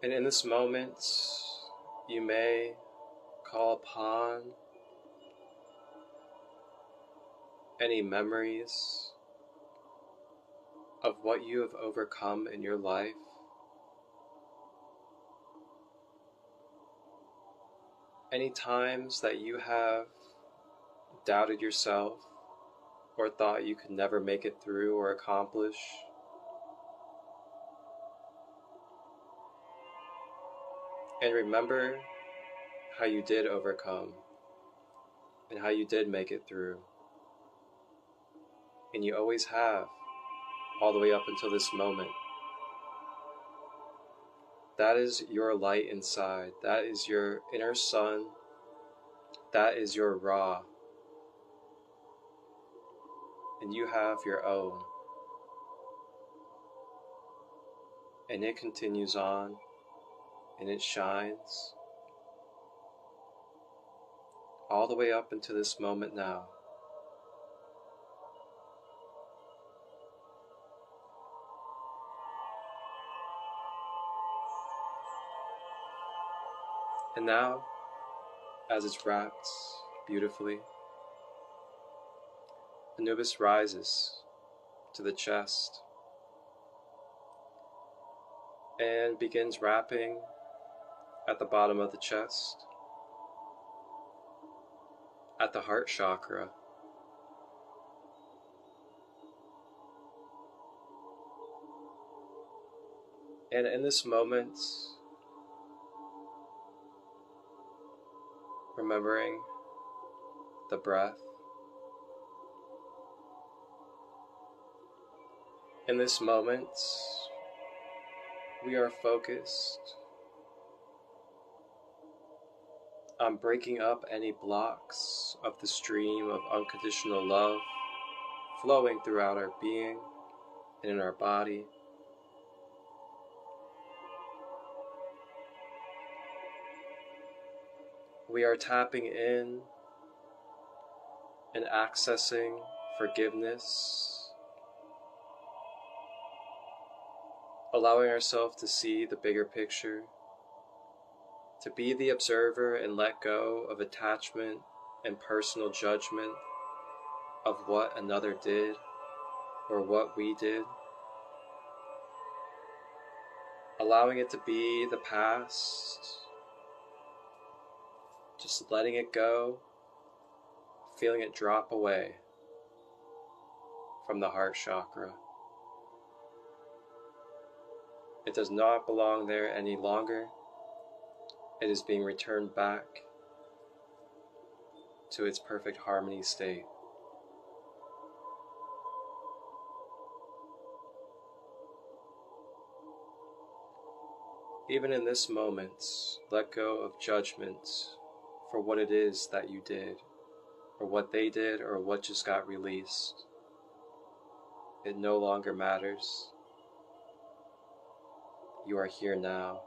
And in this moment, you may call upon any memories of what you have overcome in your life. Any times that you have doubted yourself or thought you could never make it through or accomplish. And remember how you did overcome and how you did make it through. And you always have, all the way up until this moment. That is your light inside. That is your inner sun. That is your Ra. And you have your own. And it continues on, and it shines all the way up into this moment now. And now, as it's wrapped beautifully, Anubis rises to the chest and begins wrapping at the bottom of the chest, at the heart chakra. And in this moment, remembering the breath. In this moment, we are focused on breaking up any blocks of the stream of unconditional love flowing throughout our being and in our body. We are tapping in and accessing forgiveness, allowing ourselves to see the bigger picture, to be the observer and let go of attachment and personal judgment of what another did or what we did, allowing it to be the past, just letting it go, feeling it drop away from the heart chakra. It does not belong there any longer. It is being returned back to its perfect harmony state. Even in this moment, let go of judgment for what it is that you did, or what they did, or what just got released. It no longer matters. You are here now.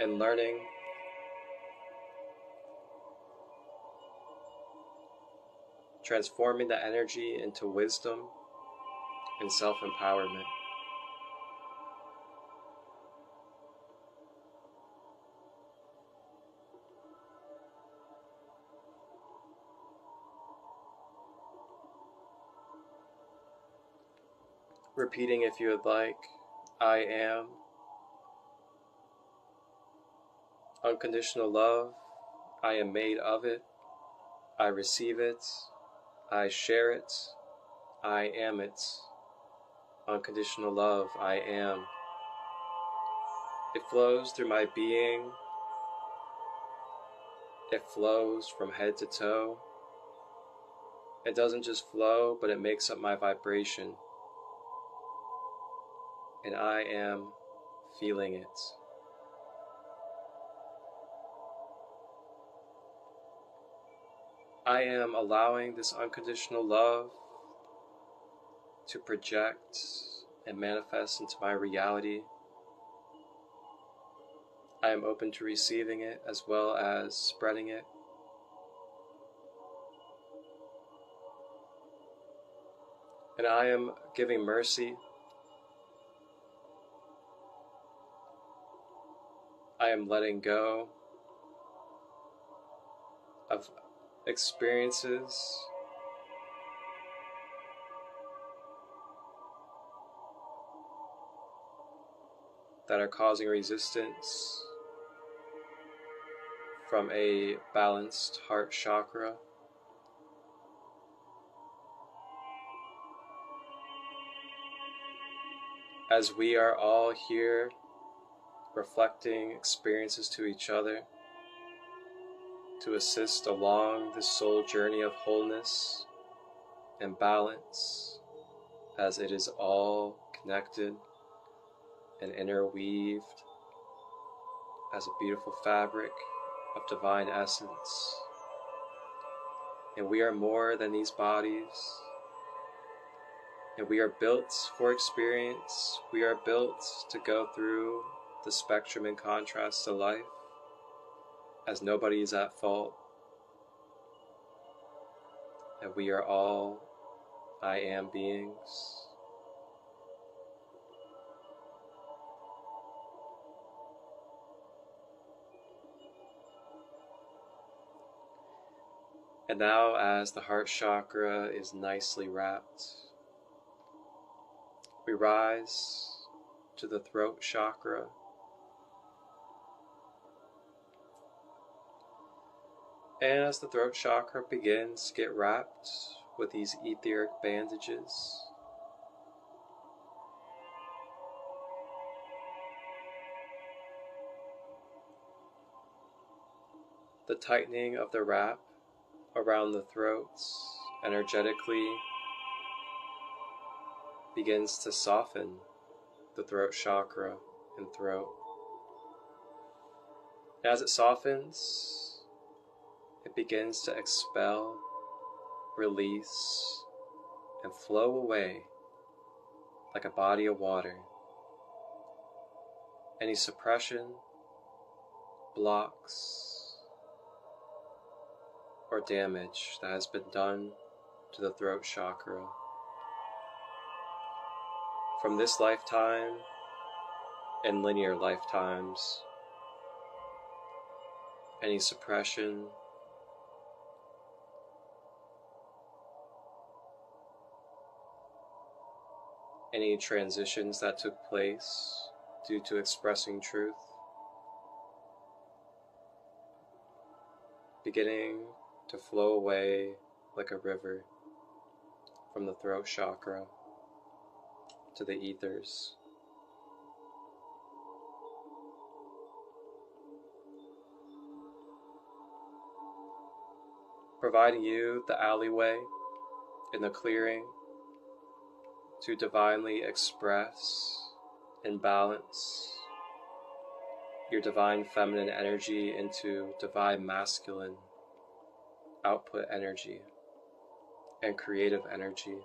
And learning transforming the energy into wisdom and self-empowerment. Repeating, if you would like, I am unconditional love. I am made of it. I receive it. I share it. I am it. Unconditional love, I am. It flows through my being. It flows from head to toe. It doesn't just flow, but it makes up my vibration. And I am feeling it. I am allowing this unconditional love to project and manifest into my reality. I am open to receiving it as well as spreading it. And I am giving mercy I am letting go of experiences that are causing resistance from a balanced heart chakra. As we are all here reflecting experiences to each other to assist along this soul journey of wholeness and balance, as it is all connected and interweaved as a beautiful fabric of divine essence. And we are more than these bodies, and we are built for experience. We are built to go through the spectrum and contrast to life, as nobody is at fault. And we are all I am beings. And now, as the heart chakra is nicely wrapped, we rise to the throat chakra. And as the throat chakra begins to get wrapped with these etheric bandages, the tightening of the wrap around the throats energetically begins to soften the throat chakra and throat. As it softens, it begins to expel, release, and flow away like a body of water. Any suppression, blocks, or damage that has been done to the throat chakra from this lifetime and linear lifetimes. Any suppression, any transitions that took place due to expressing truth, beginning to flow away like a river from the throat chakra to the ethers. Providing you the alleyway in the clearing to divinely express and balance your divine feminine energy into divine masculine output energy and creative energy.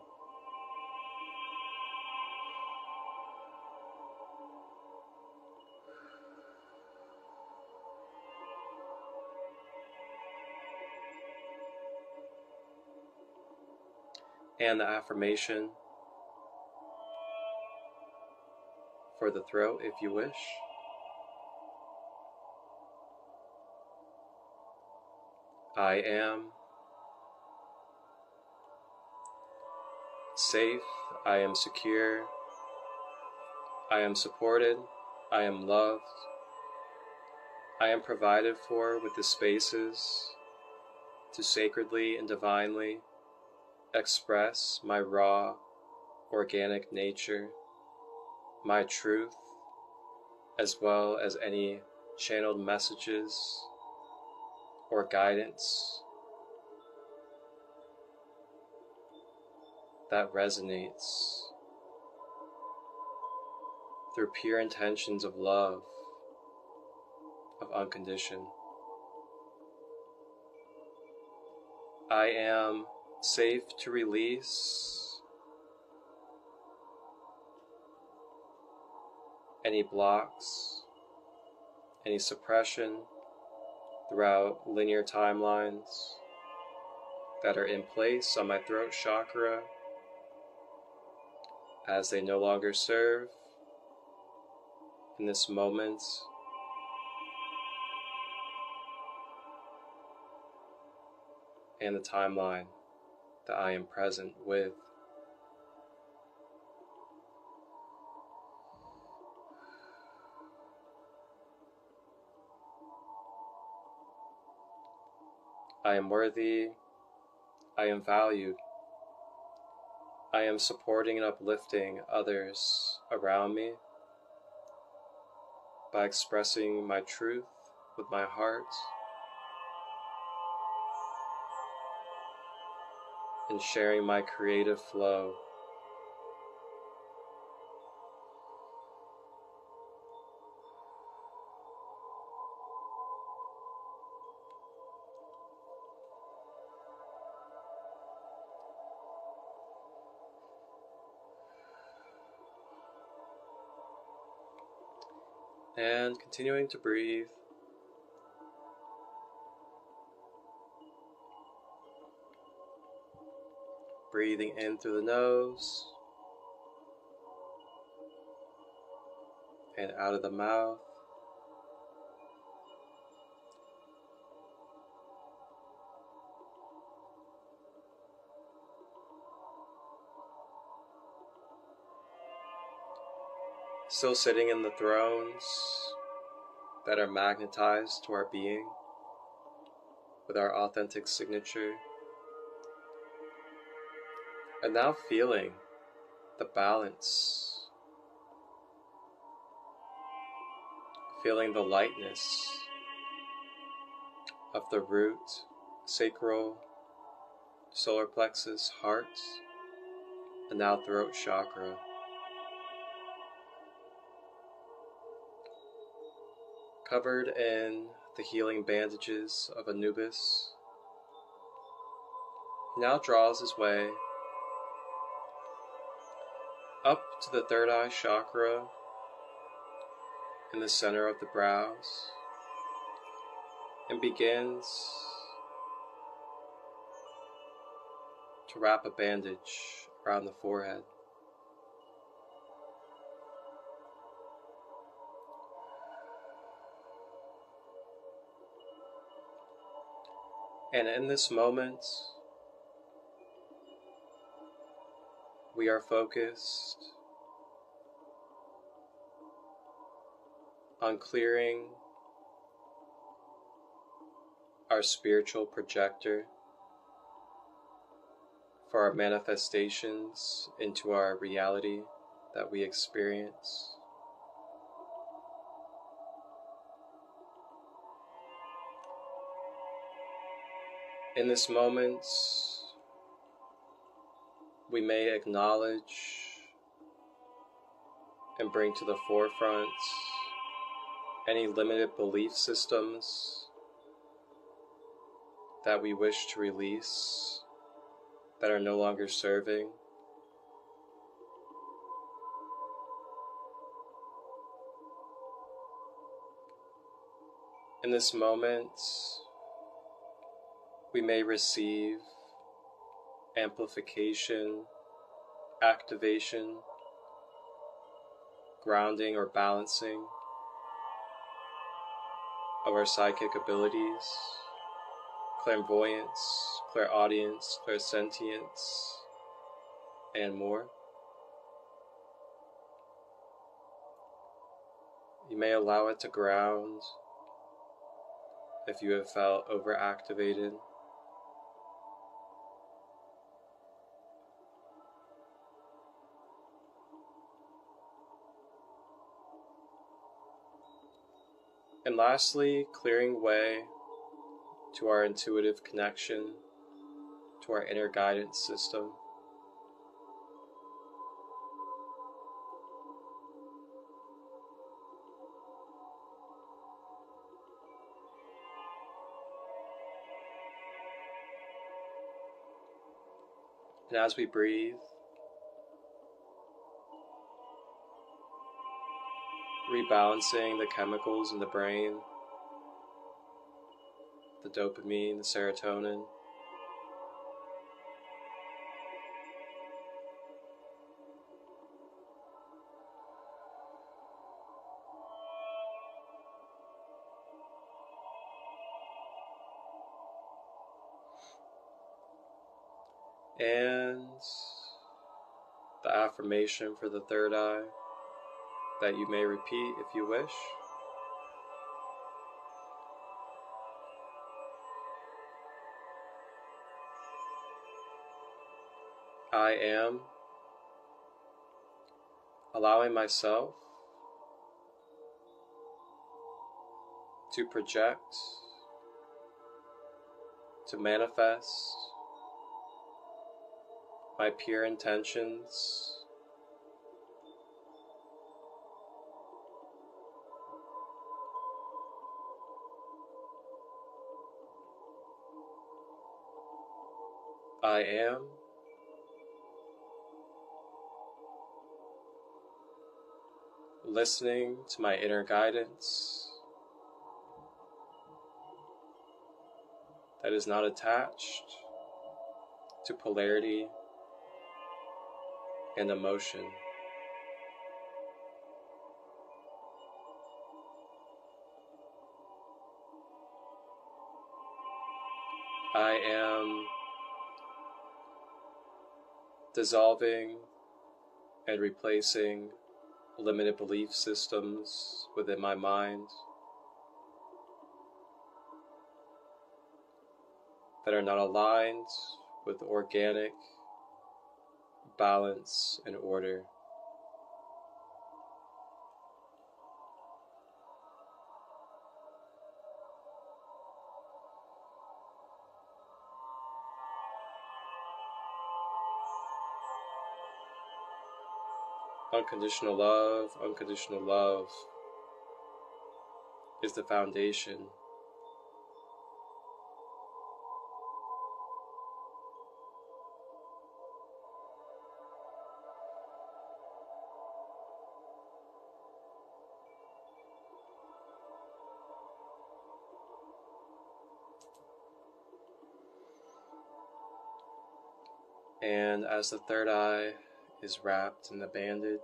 And the affirmation for the throat, if you wish. I am safe, I am secure, I am supported, I am loved, I am provided for with the spaces to sacredly and divinely express my raw, organic nature, my truth, as well as any channeled messages or guidance that resonates through pure intentions of love, of unconditioned. I am safe to release any blocks, any suppression throughout linear timelines that are in place on my throat chakra, as they no longer serve in this moment and the timeline that I am present with. I am worthy. I am valued. I am supporting and uplifting others around me by expressing my truth with my heart and sharing my creative flow. And continuing to breathe. Breathing in through the nose and out of the mouth. Still sitting in the thrones that are magnetized to our being with our authentic signature. And now feeling the balance, feeling the lightness of the root, sacral, solar plexus, heart, and now throat chakra. Covered in the healing bandages of Anubis, he now draws his way up to the third eye chakra in the center of the brows and begins to wrap a bandage around the forehead. And in this moment, we are focused on clearing our spiritual projector for our manifestations into our reality that we experience. In this moment, we may acknowledge and bring to the forefront any limited belief systems that we wish to release that are no longer serving. In this moment, we may receive amplification, activation, grounding or balancing of our psychic abilities, clairvoyance, clairaudience, clairsentience, and more. You may allow it to ground if you have felt overactivated. And lastly, clearing way to our intuitive connection, to our inner guidance system. And as we breathe, rebalancing the chemicals in the brain, the dopamine, the serotonin. And the affirmation for the third eye that you may repeat if you wish. I am allowing myself to project, to manifest my pure intentions I am listening to my inner guidance that is not attached to polarity and emotion. I am dissolving and replacing limited belief systems within my mind that are not aligned with organic balance and order. Unconditional love is the foundation. And as the third eye is wrapped in the bandage,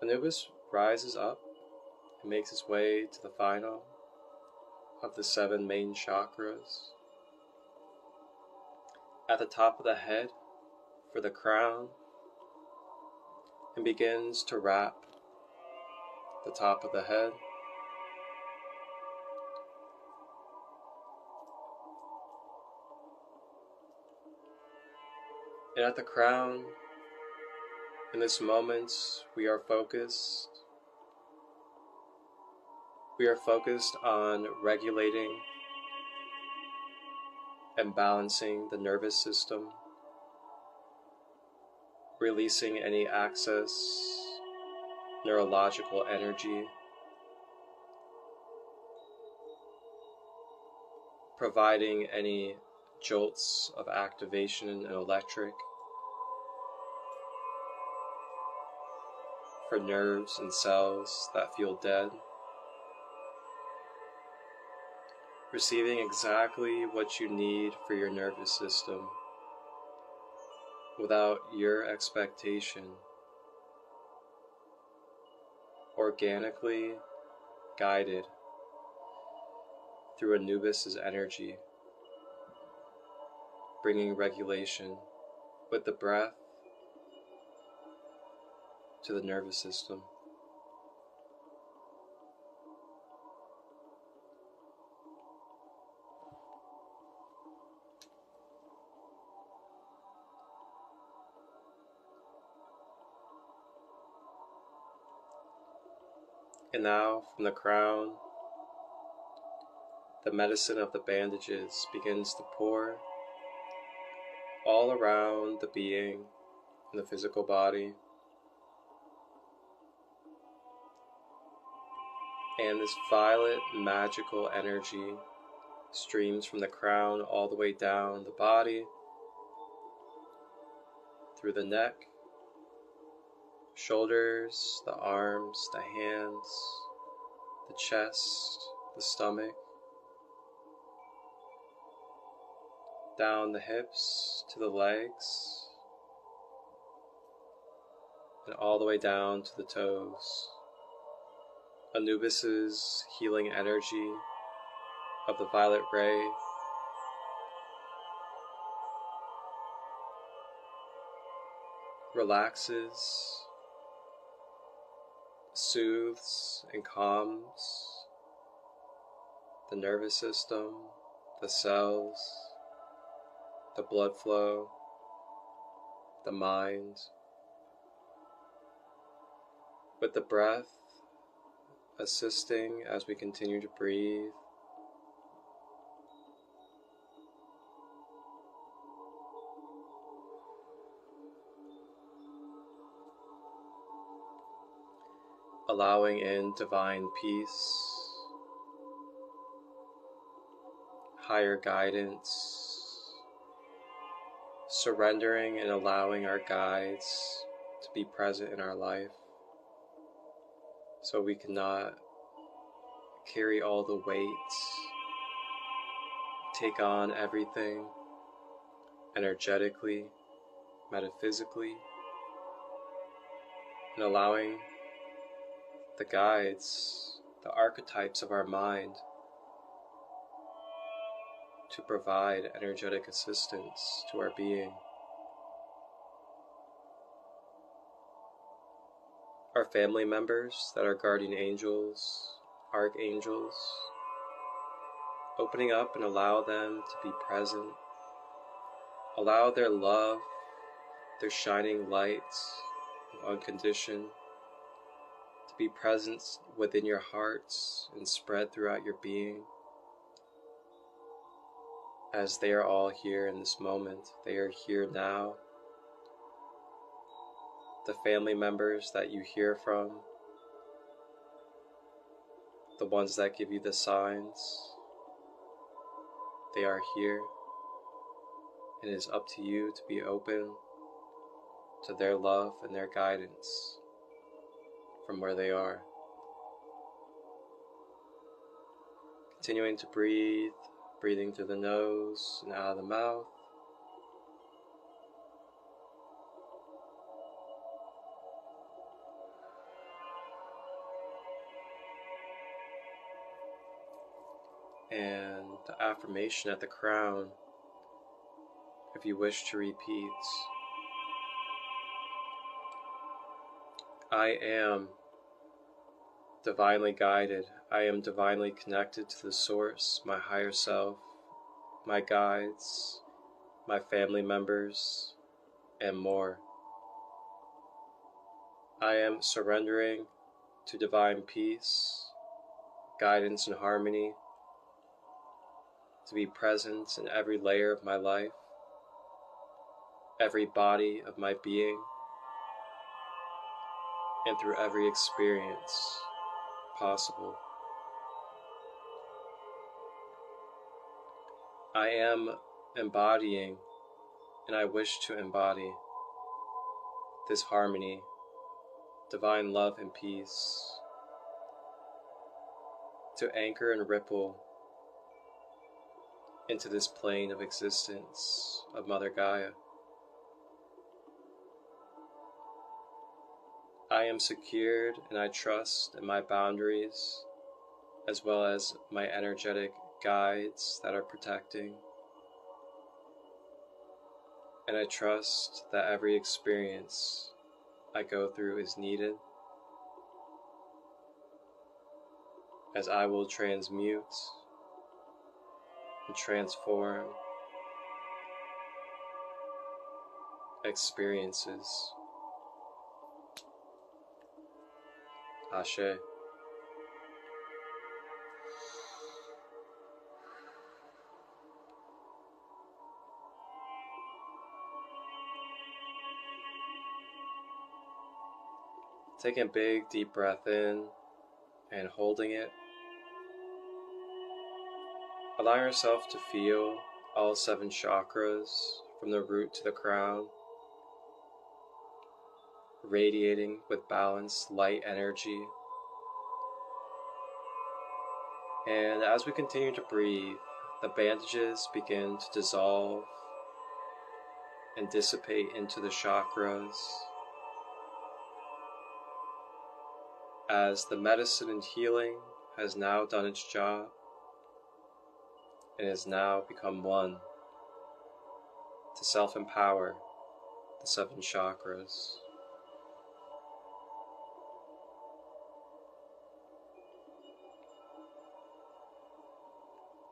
Anubis rises up and makes his way to the final of the 7 main chakras. At the top of the head for the crown, and begins to wrap the top of the head. And at the crown, in this moment, we are focused. We are focused on regulating and balancing the nervous system, releasing any excess neurological energy, providing any jolts of activation and electric for nerves and cells that feel dead, receiving exactly what you need for your nervous system without your expectation, organically guided through Anubis' energy, bringing regulation with the breath to the nervous system. And now, from the crown, the medicine of the bandages begins to pour all around the being in the physical body. And this violet magical energy streams from the crown all the way down the body, through the neck, shoulders, the arms, the hands, the chest, the stomach, down the hips to the legs, and all the way down to the toes. Anubis' healing energy of the violet ray relaxes, soothes, and calms the nervous system, the cells, the blood flow, the mind, with the breath assisting as we continue to breathe. Allowing in divine peace, higher guidance, surrendering and allowing our guides to be present in our life so we cannot carry all the weight, take on everything energetically, metaphysically, and allowing the guides, the archetypes of our mind to provide energetic assistance to our being. Our family members that are guardian angels, archangels, opening up and allow them to be present. Allow their love, their shining lights of unconditioned to be present within your hearts and spread throughout your being. As they are all here in this moment, they are here now. The family members that you hear from, the ones that give you the signs, they are here. It is up to you to be open to their love and their guidance from where they are. Continuing to breathe, breathing through the nose and out of the mouth. And the affirmation at the crown, if you wish to repeat: I am divinely guided. I am divinely connected to the source, my higher self, my guides, my family members, and more. I am surrendering to divine peace, guidance, and harmony to be present in every layer of my life, every body of my being, and through every experience possible. I am embodying, and I wish to embody, this harmony, divine love and peace, to anchor and ripple into this plane of existence of Mother Gaia. I am secured and I trust in my boundaries, as well as my energetic guides that are protecting. And I trust that every experience I go through is needed, as I will transmute and transform experiences. Ashe. Taking a big deep breath in and holding it. Allow yourself to feel all 7 chakras from the root to the crown, radiating with balanced light energy. And as we continue to breathe, the bandages begin to dissolve and dissipate into the chakras, as the medicine and healing has now done its job and has now become one to self-empower the the 7 chakras.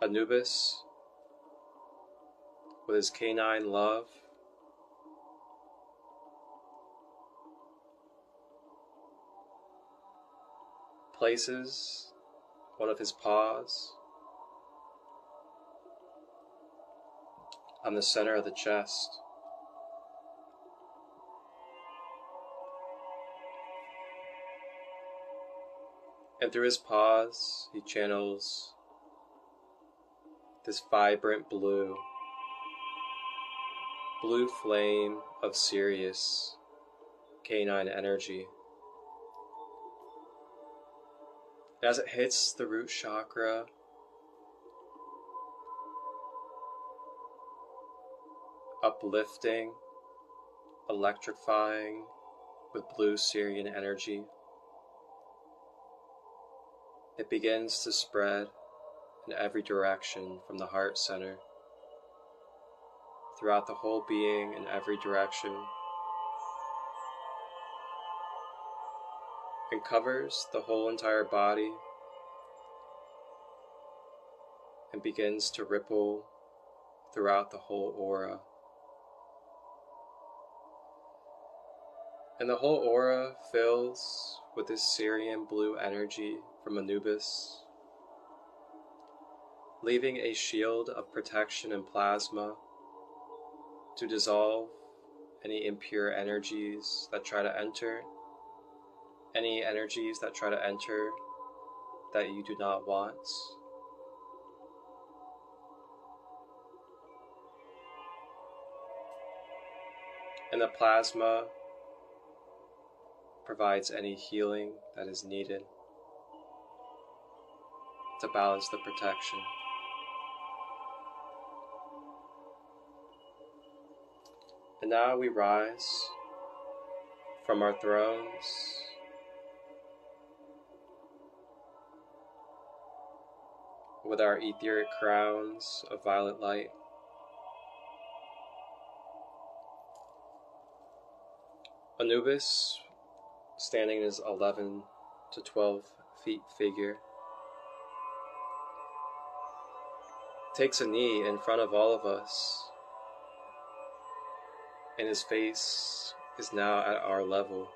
Anubis, with his canine love, places one of his paws on the center of the chest. And through his paws, he channels this vibrant blue flame of Sirius canine energy. As it hits the root chakra, uplifting, electrifying with blue Sirian energy, it begins to spread in every direction from the heart center, throughout the whole being in every direction, and covers the whole entire body and begins to ripple throughout the whole aura. And the whole aura fills with this Sirian blue energy from Anubis, leaving a shield of protection and plasma to dissolve any impure energies that try to enter, any energies that try to enter that you do not want. And the plasma provides any healing that is needed to balance the protection. And now we rise from our thrones with our etheric crowns of violet light. Anubis, standing in his 11 to 12 feet figure, takes a knee in front of all of us, and his face is now at our level.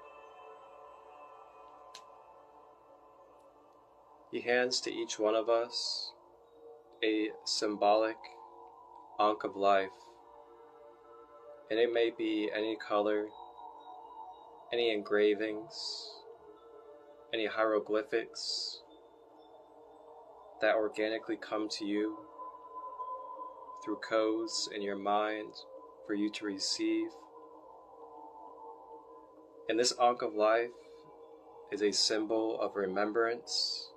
He hands to each one of us a symbolic ankh of life, and it may be any color, any engravings, any hieroglyphics that organically come to you through codes in your mind for you to receive. And this ankh of life is a symbol of remembrance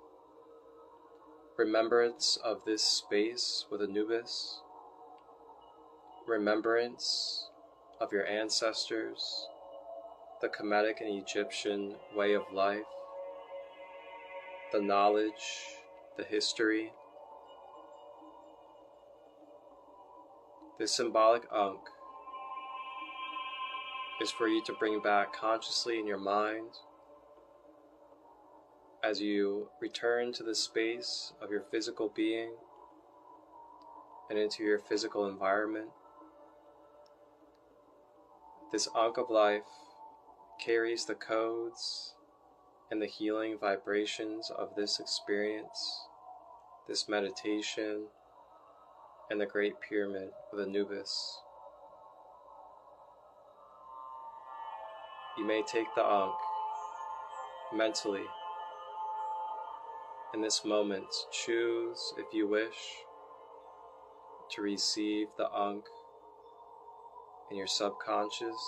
of this space with Anubis, remembrance of your ancestors, the Kemetic and Egyptian way of life, the knowledge, the history. This symbolic ankh is for you to bring back consciously in your mind as you return to the space of your physical being and into your physical environment. This ankh of life carries the codes and the healing vibrations of this experience, this meditation, and the Great Pyramid of Anubis. You may take the ankh mentally in this moment. Choose, if you wish, to receive the ankh in your subconscious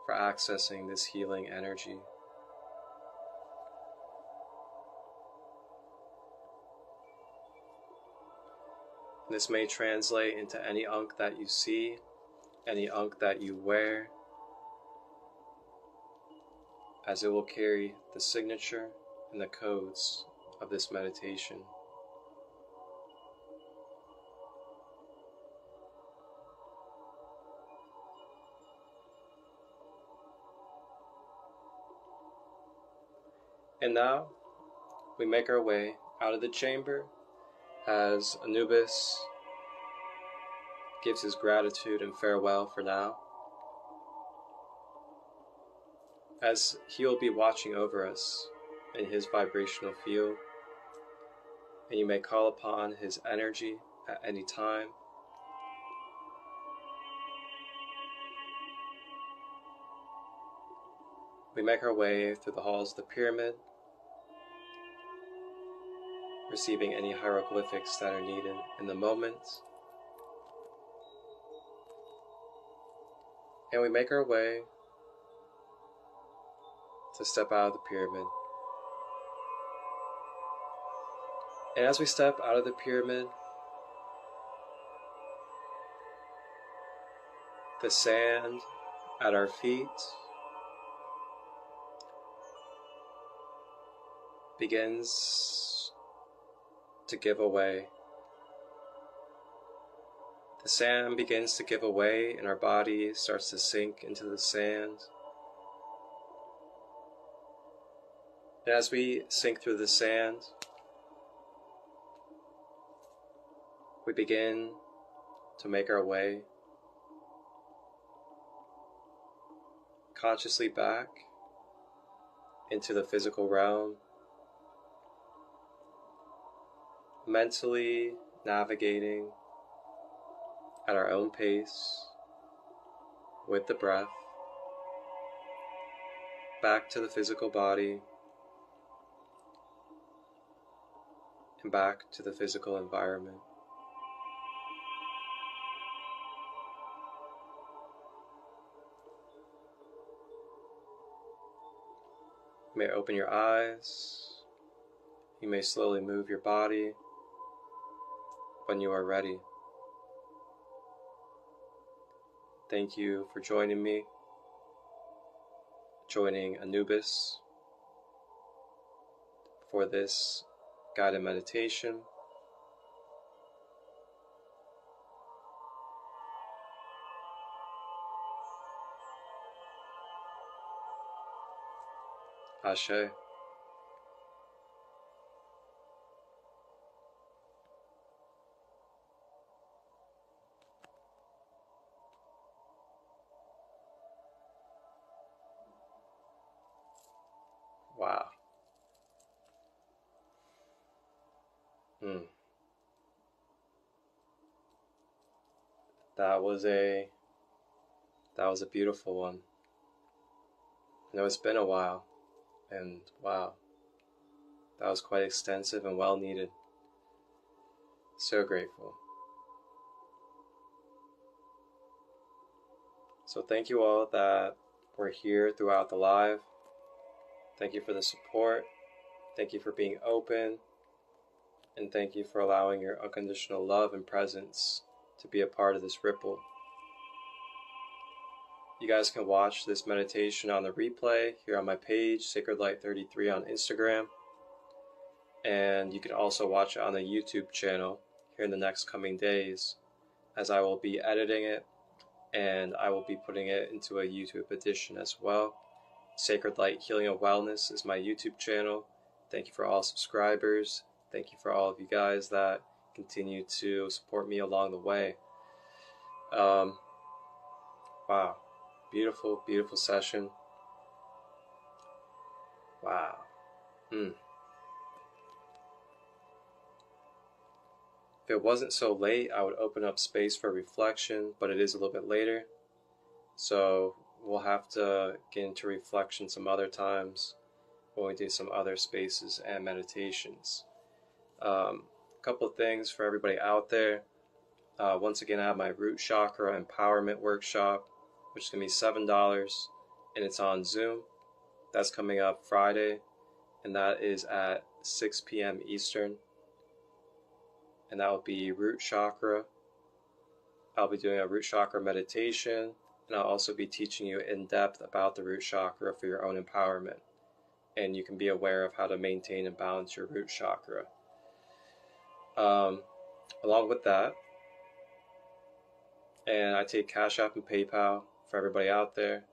for accessing this healing energy. This may translate into any ankh that you see, any ankh that you wear, as it will carry the signature and the codes of this meditation. And now we make our way out of the chamber as Anubis gives his gratitude and farewell for now, as he will be watching over us in his vibrational field, and you may call upon his energy at any time. We make our way through the halls of the pyramid, receiving any hieroglyphics that are needed in the moment. And we make our way to step out of the pyramid. And as we step out of the pyramid, the sand at our feet begins to give away. The sand begins to give away and our body starts to sink into the sand. And as we sink through the sand, we begin to make our way consciously back into the physical realm, mentally navigating at our own pace with the breath back to the physical body and back to the physical environment. You may open your eyes. You may slowly move your body when you are ready. Thank you for joining me, joining Anubis for this guided meditation. Ashe. Wow. That was a beautiful one. I know it's been a while, and wow, that was quite extensive and well needed. So grateful. So thank you all that were here throughout the live. Thank you for the support. Thank you for being open. And thank you for allowing your unconditional love and presence to be a part of this ripple. You guys can watch this meditation on the replay here on my page, SacredLight33 on Instagram. And you can also watch it on the YouTube channel here in the next coming days, as I will be editing it and I will be putting it into a YouTube edition as well. Sacred Light Healing and Wellness is my YouTube channel. Thank you for all subscribers. Thank you for all of you guys that continue to support me along the way. Wow. Beautiful, beautiful session. Wow. If it wasn't so late, I would open up space for reflection, but it is a little bit later. So we'll have to get into reflection some other times when we do some other spaces and meditations. A couple of things for everybody out there. Once again, I have my Root Chakra Empowerment Workshop, which is going to be $7, and it's on Zoom. That's coming up Friday, and that is at 6 p.m. Eastern. And that will be Root Chakra. I'll be doing a Root Chakra meditation, and I'll also be teaching you in depth about the Root Chakra for your own empowerment. And you can be aware of how to maintain and balance your Root Chakra. Along with that, and I take Cash App and PayPal for everybody out there.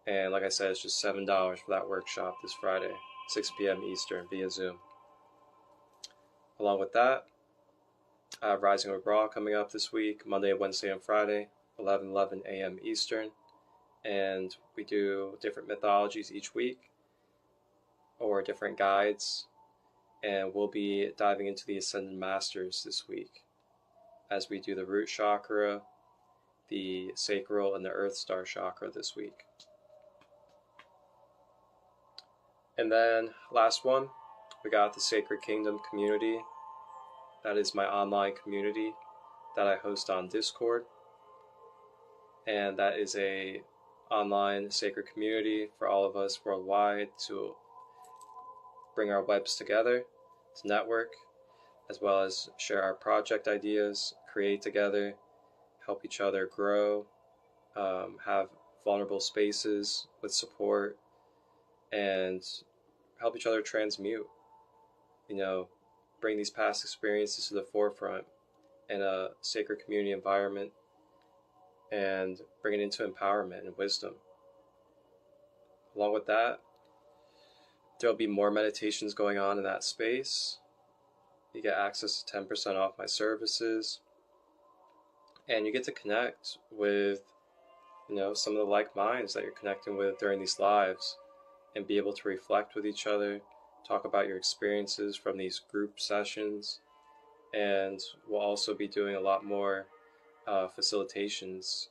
And like I said, it's just $7 for that workshop this Friday. 6 p.m. Eastern via Zoom. Along with that, Rising with Raw coming up this week, Monday, Wednesday, and Friday, 11 a.m. Eastern. And we do different mythologies each week, or different guides. And we'll be diving into the Ascended Masters this week as we do the root chakra, the sacral, and the Earth Star chakra this week. And then last one, we got the Sacred Kingdom community. That is my online community that I host on Discord. And that is a online sacred community for all of us worldwide to bring our webs together, to network, as well as share our project ideas, create together, help each other grow, have vulnerable spaces with support, and help each other transmute. Bring these past experiences to the forefront in a sacred community environment and bring it into empowerment and wisdom. Along with that, there'll be more meditations going on in that space. You get access to 10% off my services, and you get to connect with, some of the like minds that you're connecting with during these lives, and be able to reflect with each other, talk about your experiences from these group sessions. And we'll also be doing a lot more facilitations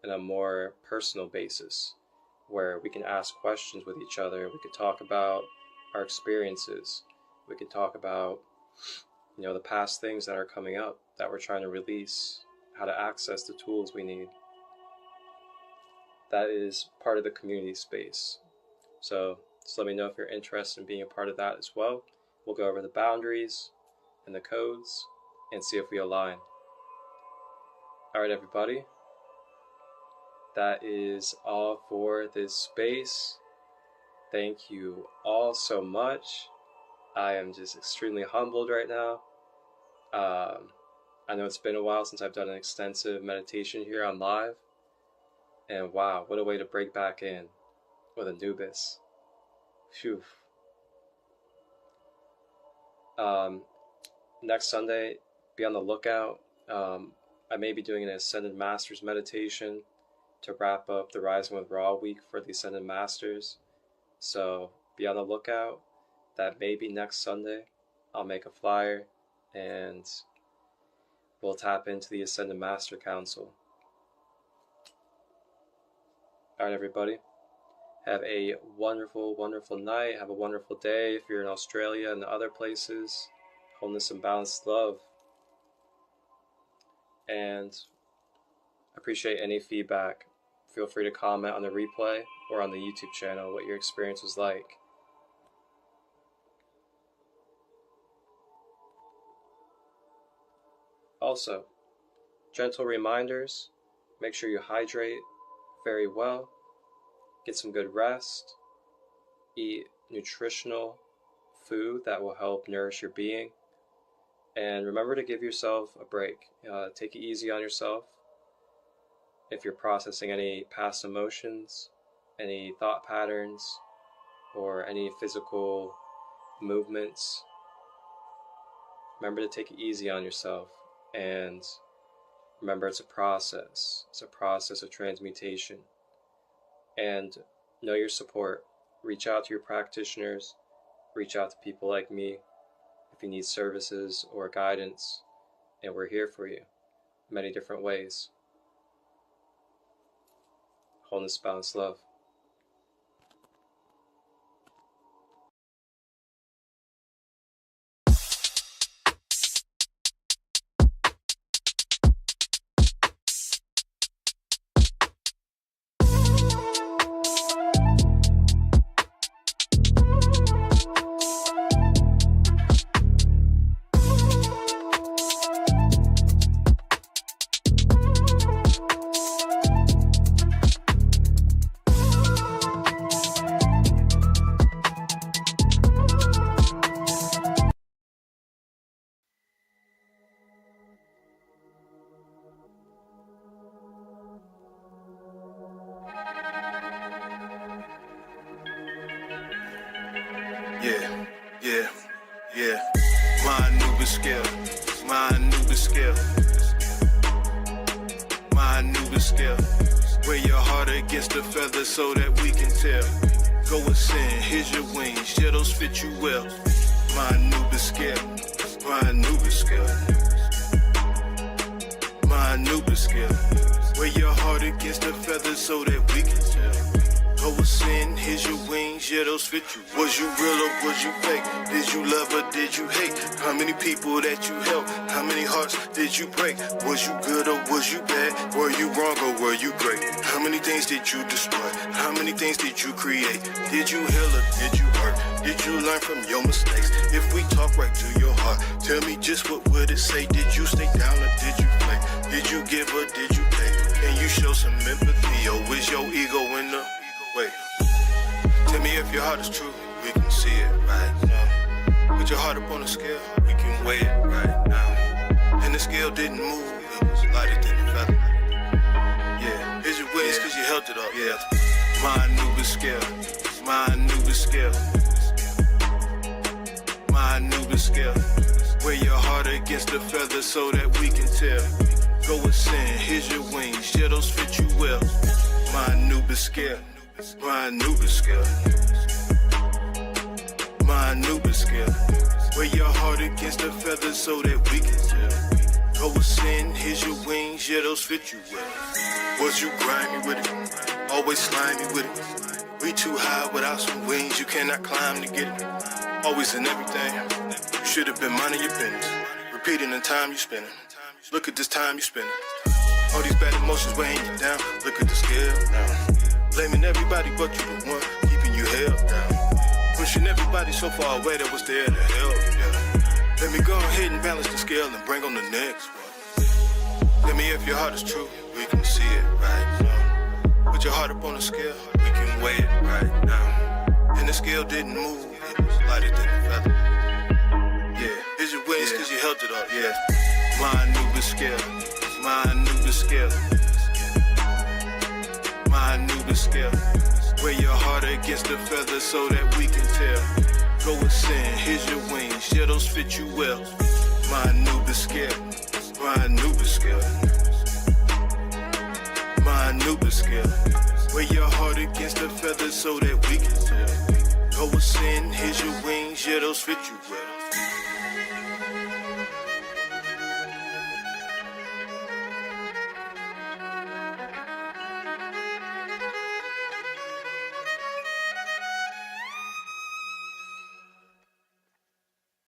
in a more personal basis, where we can ask questions with each other. We could talk about our experiences. We could talk about, the past things that are coming up that we're trying to release, how to access the tools we need. That is part of the community space. So just let me know if you're interested in being a part of that as well. We'll go over the boundaries and the codes and see if we align. All right, everybody. That is all for this space. Thank you all so much. I am just extremely humbled right now. I know it's been a while since I've done an extensive meditation here on live. And wow, what a way to break back in with Anubis. Phew. Next Sunday, be on the lookout. I may be doing an Ascended Masters meditation to wrap up the Rising with Raw week for the Ascended Masters. So be on the lookout. That may be next Sunday. I'll make a flyer and we'll tap into the Ascended Master Council. Alright, everybody. Have a wonderful, wonderful night. Have a wonderful day if you're in Australia and other places. Wholeness and balanced love. And appreciate any feedback. Feel free to comment on the replay or on the YouTube channel what your experience was like. Also, gentle reminders. Make sure you hydrate very well. Get some good rest. Eat nutritional food that will help nourish your being. And remember to give yourself a break. Take it easy on yourself. If you're processing any past emotions, any thought patterns, or any physical movements, remember to take it easy on yourself. And remember, it's a process. It's a process of transmutation. And know your support. Reach out to your practitioners. Reach out to people like me if you need services or guidance. And we're here for you in many different ways. Wholeness, balance, love. Anubis scale. Wear your heart against the feather so that we can tell. Go ascend, here's your wings, yeah, those fit you well. My Anubis scale, my Anubis scale. My Anubis scale. Wear your heart against the feather so that we can tell. Go ascend, here's your wings, yeah, those fit you. Was you real or was you fake? Did you love or did you hate? How many people that you helped? How many hearts did you break? Was you good or was you bad? Were you wrong or were you great? How many things did you destroy? How many things did you create? Did you heal or did you hurt? Did you learn from your mistakes? If we talk right to your heart, tell me just what would it say? Did you stay down or did you play? Did you give or did you take? Can you show some empathy or is your ego in the way? Tell me if your heart is true, we can see it right now. Put your heart up on the scale, we can weigh it right now. And the scale didn't move, it was lighter than the feather. Yeah, here's your wings cause you held it up, yeah. My Anubis scale, my Anubis scale. My Anubis scale. Wear your heart against the feather so that we can tell. Go ascend, here's your wings, yeah, those fit you well. My Anubis scale, my Anubis scale. My Anubis scale. Wear your heart against the feather so that we can tell. Go ascend, here's your wings, yeah, those fit you well. Was you grimy with it? Always slimy with it. We too high without some wings, you cannot climb to get it. Always in everything, you should have been minding your business. Repeating the time you spending. Look at this time you spending. All these bad emotions weighing you down. Look at the scale now. Blaming everybody but you the one keeping you held down. Pushing everybody so far away that was there to help, yeah. Let me go ahead and balance the scale and bring on the next one. Tell me if your heart is true, we can see it right now. Put your heart up on the scale, we can weigh it right now. And the scale didn't move, it was lighter than the feather. Yeah, here's your wings cause you held it up, yeah. My Anubis scale, my Anubis scale. My Anubis scale. Wear your heart against the feather so that we can tell. Go ascend, here's your wings, yeah, those fit you well. My Anubis scale, my Anubis scale. My Anubis scale. Wear your heart against the feather so that we can tell. Go ascend, here's your wings, yeah, those fit you well.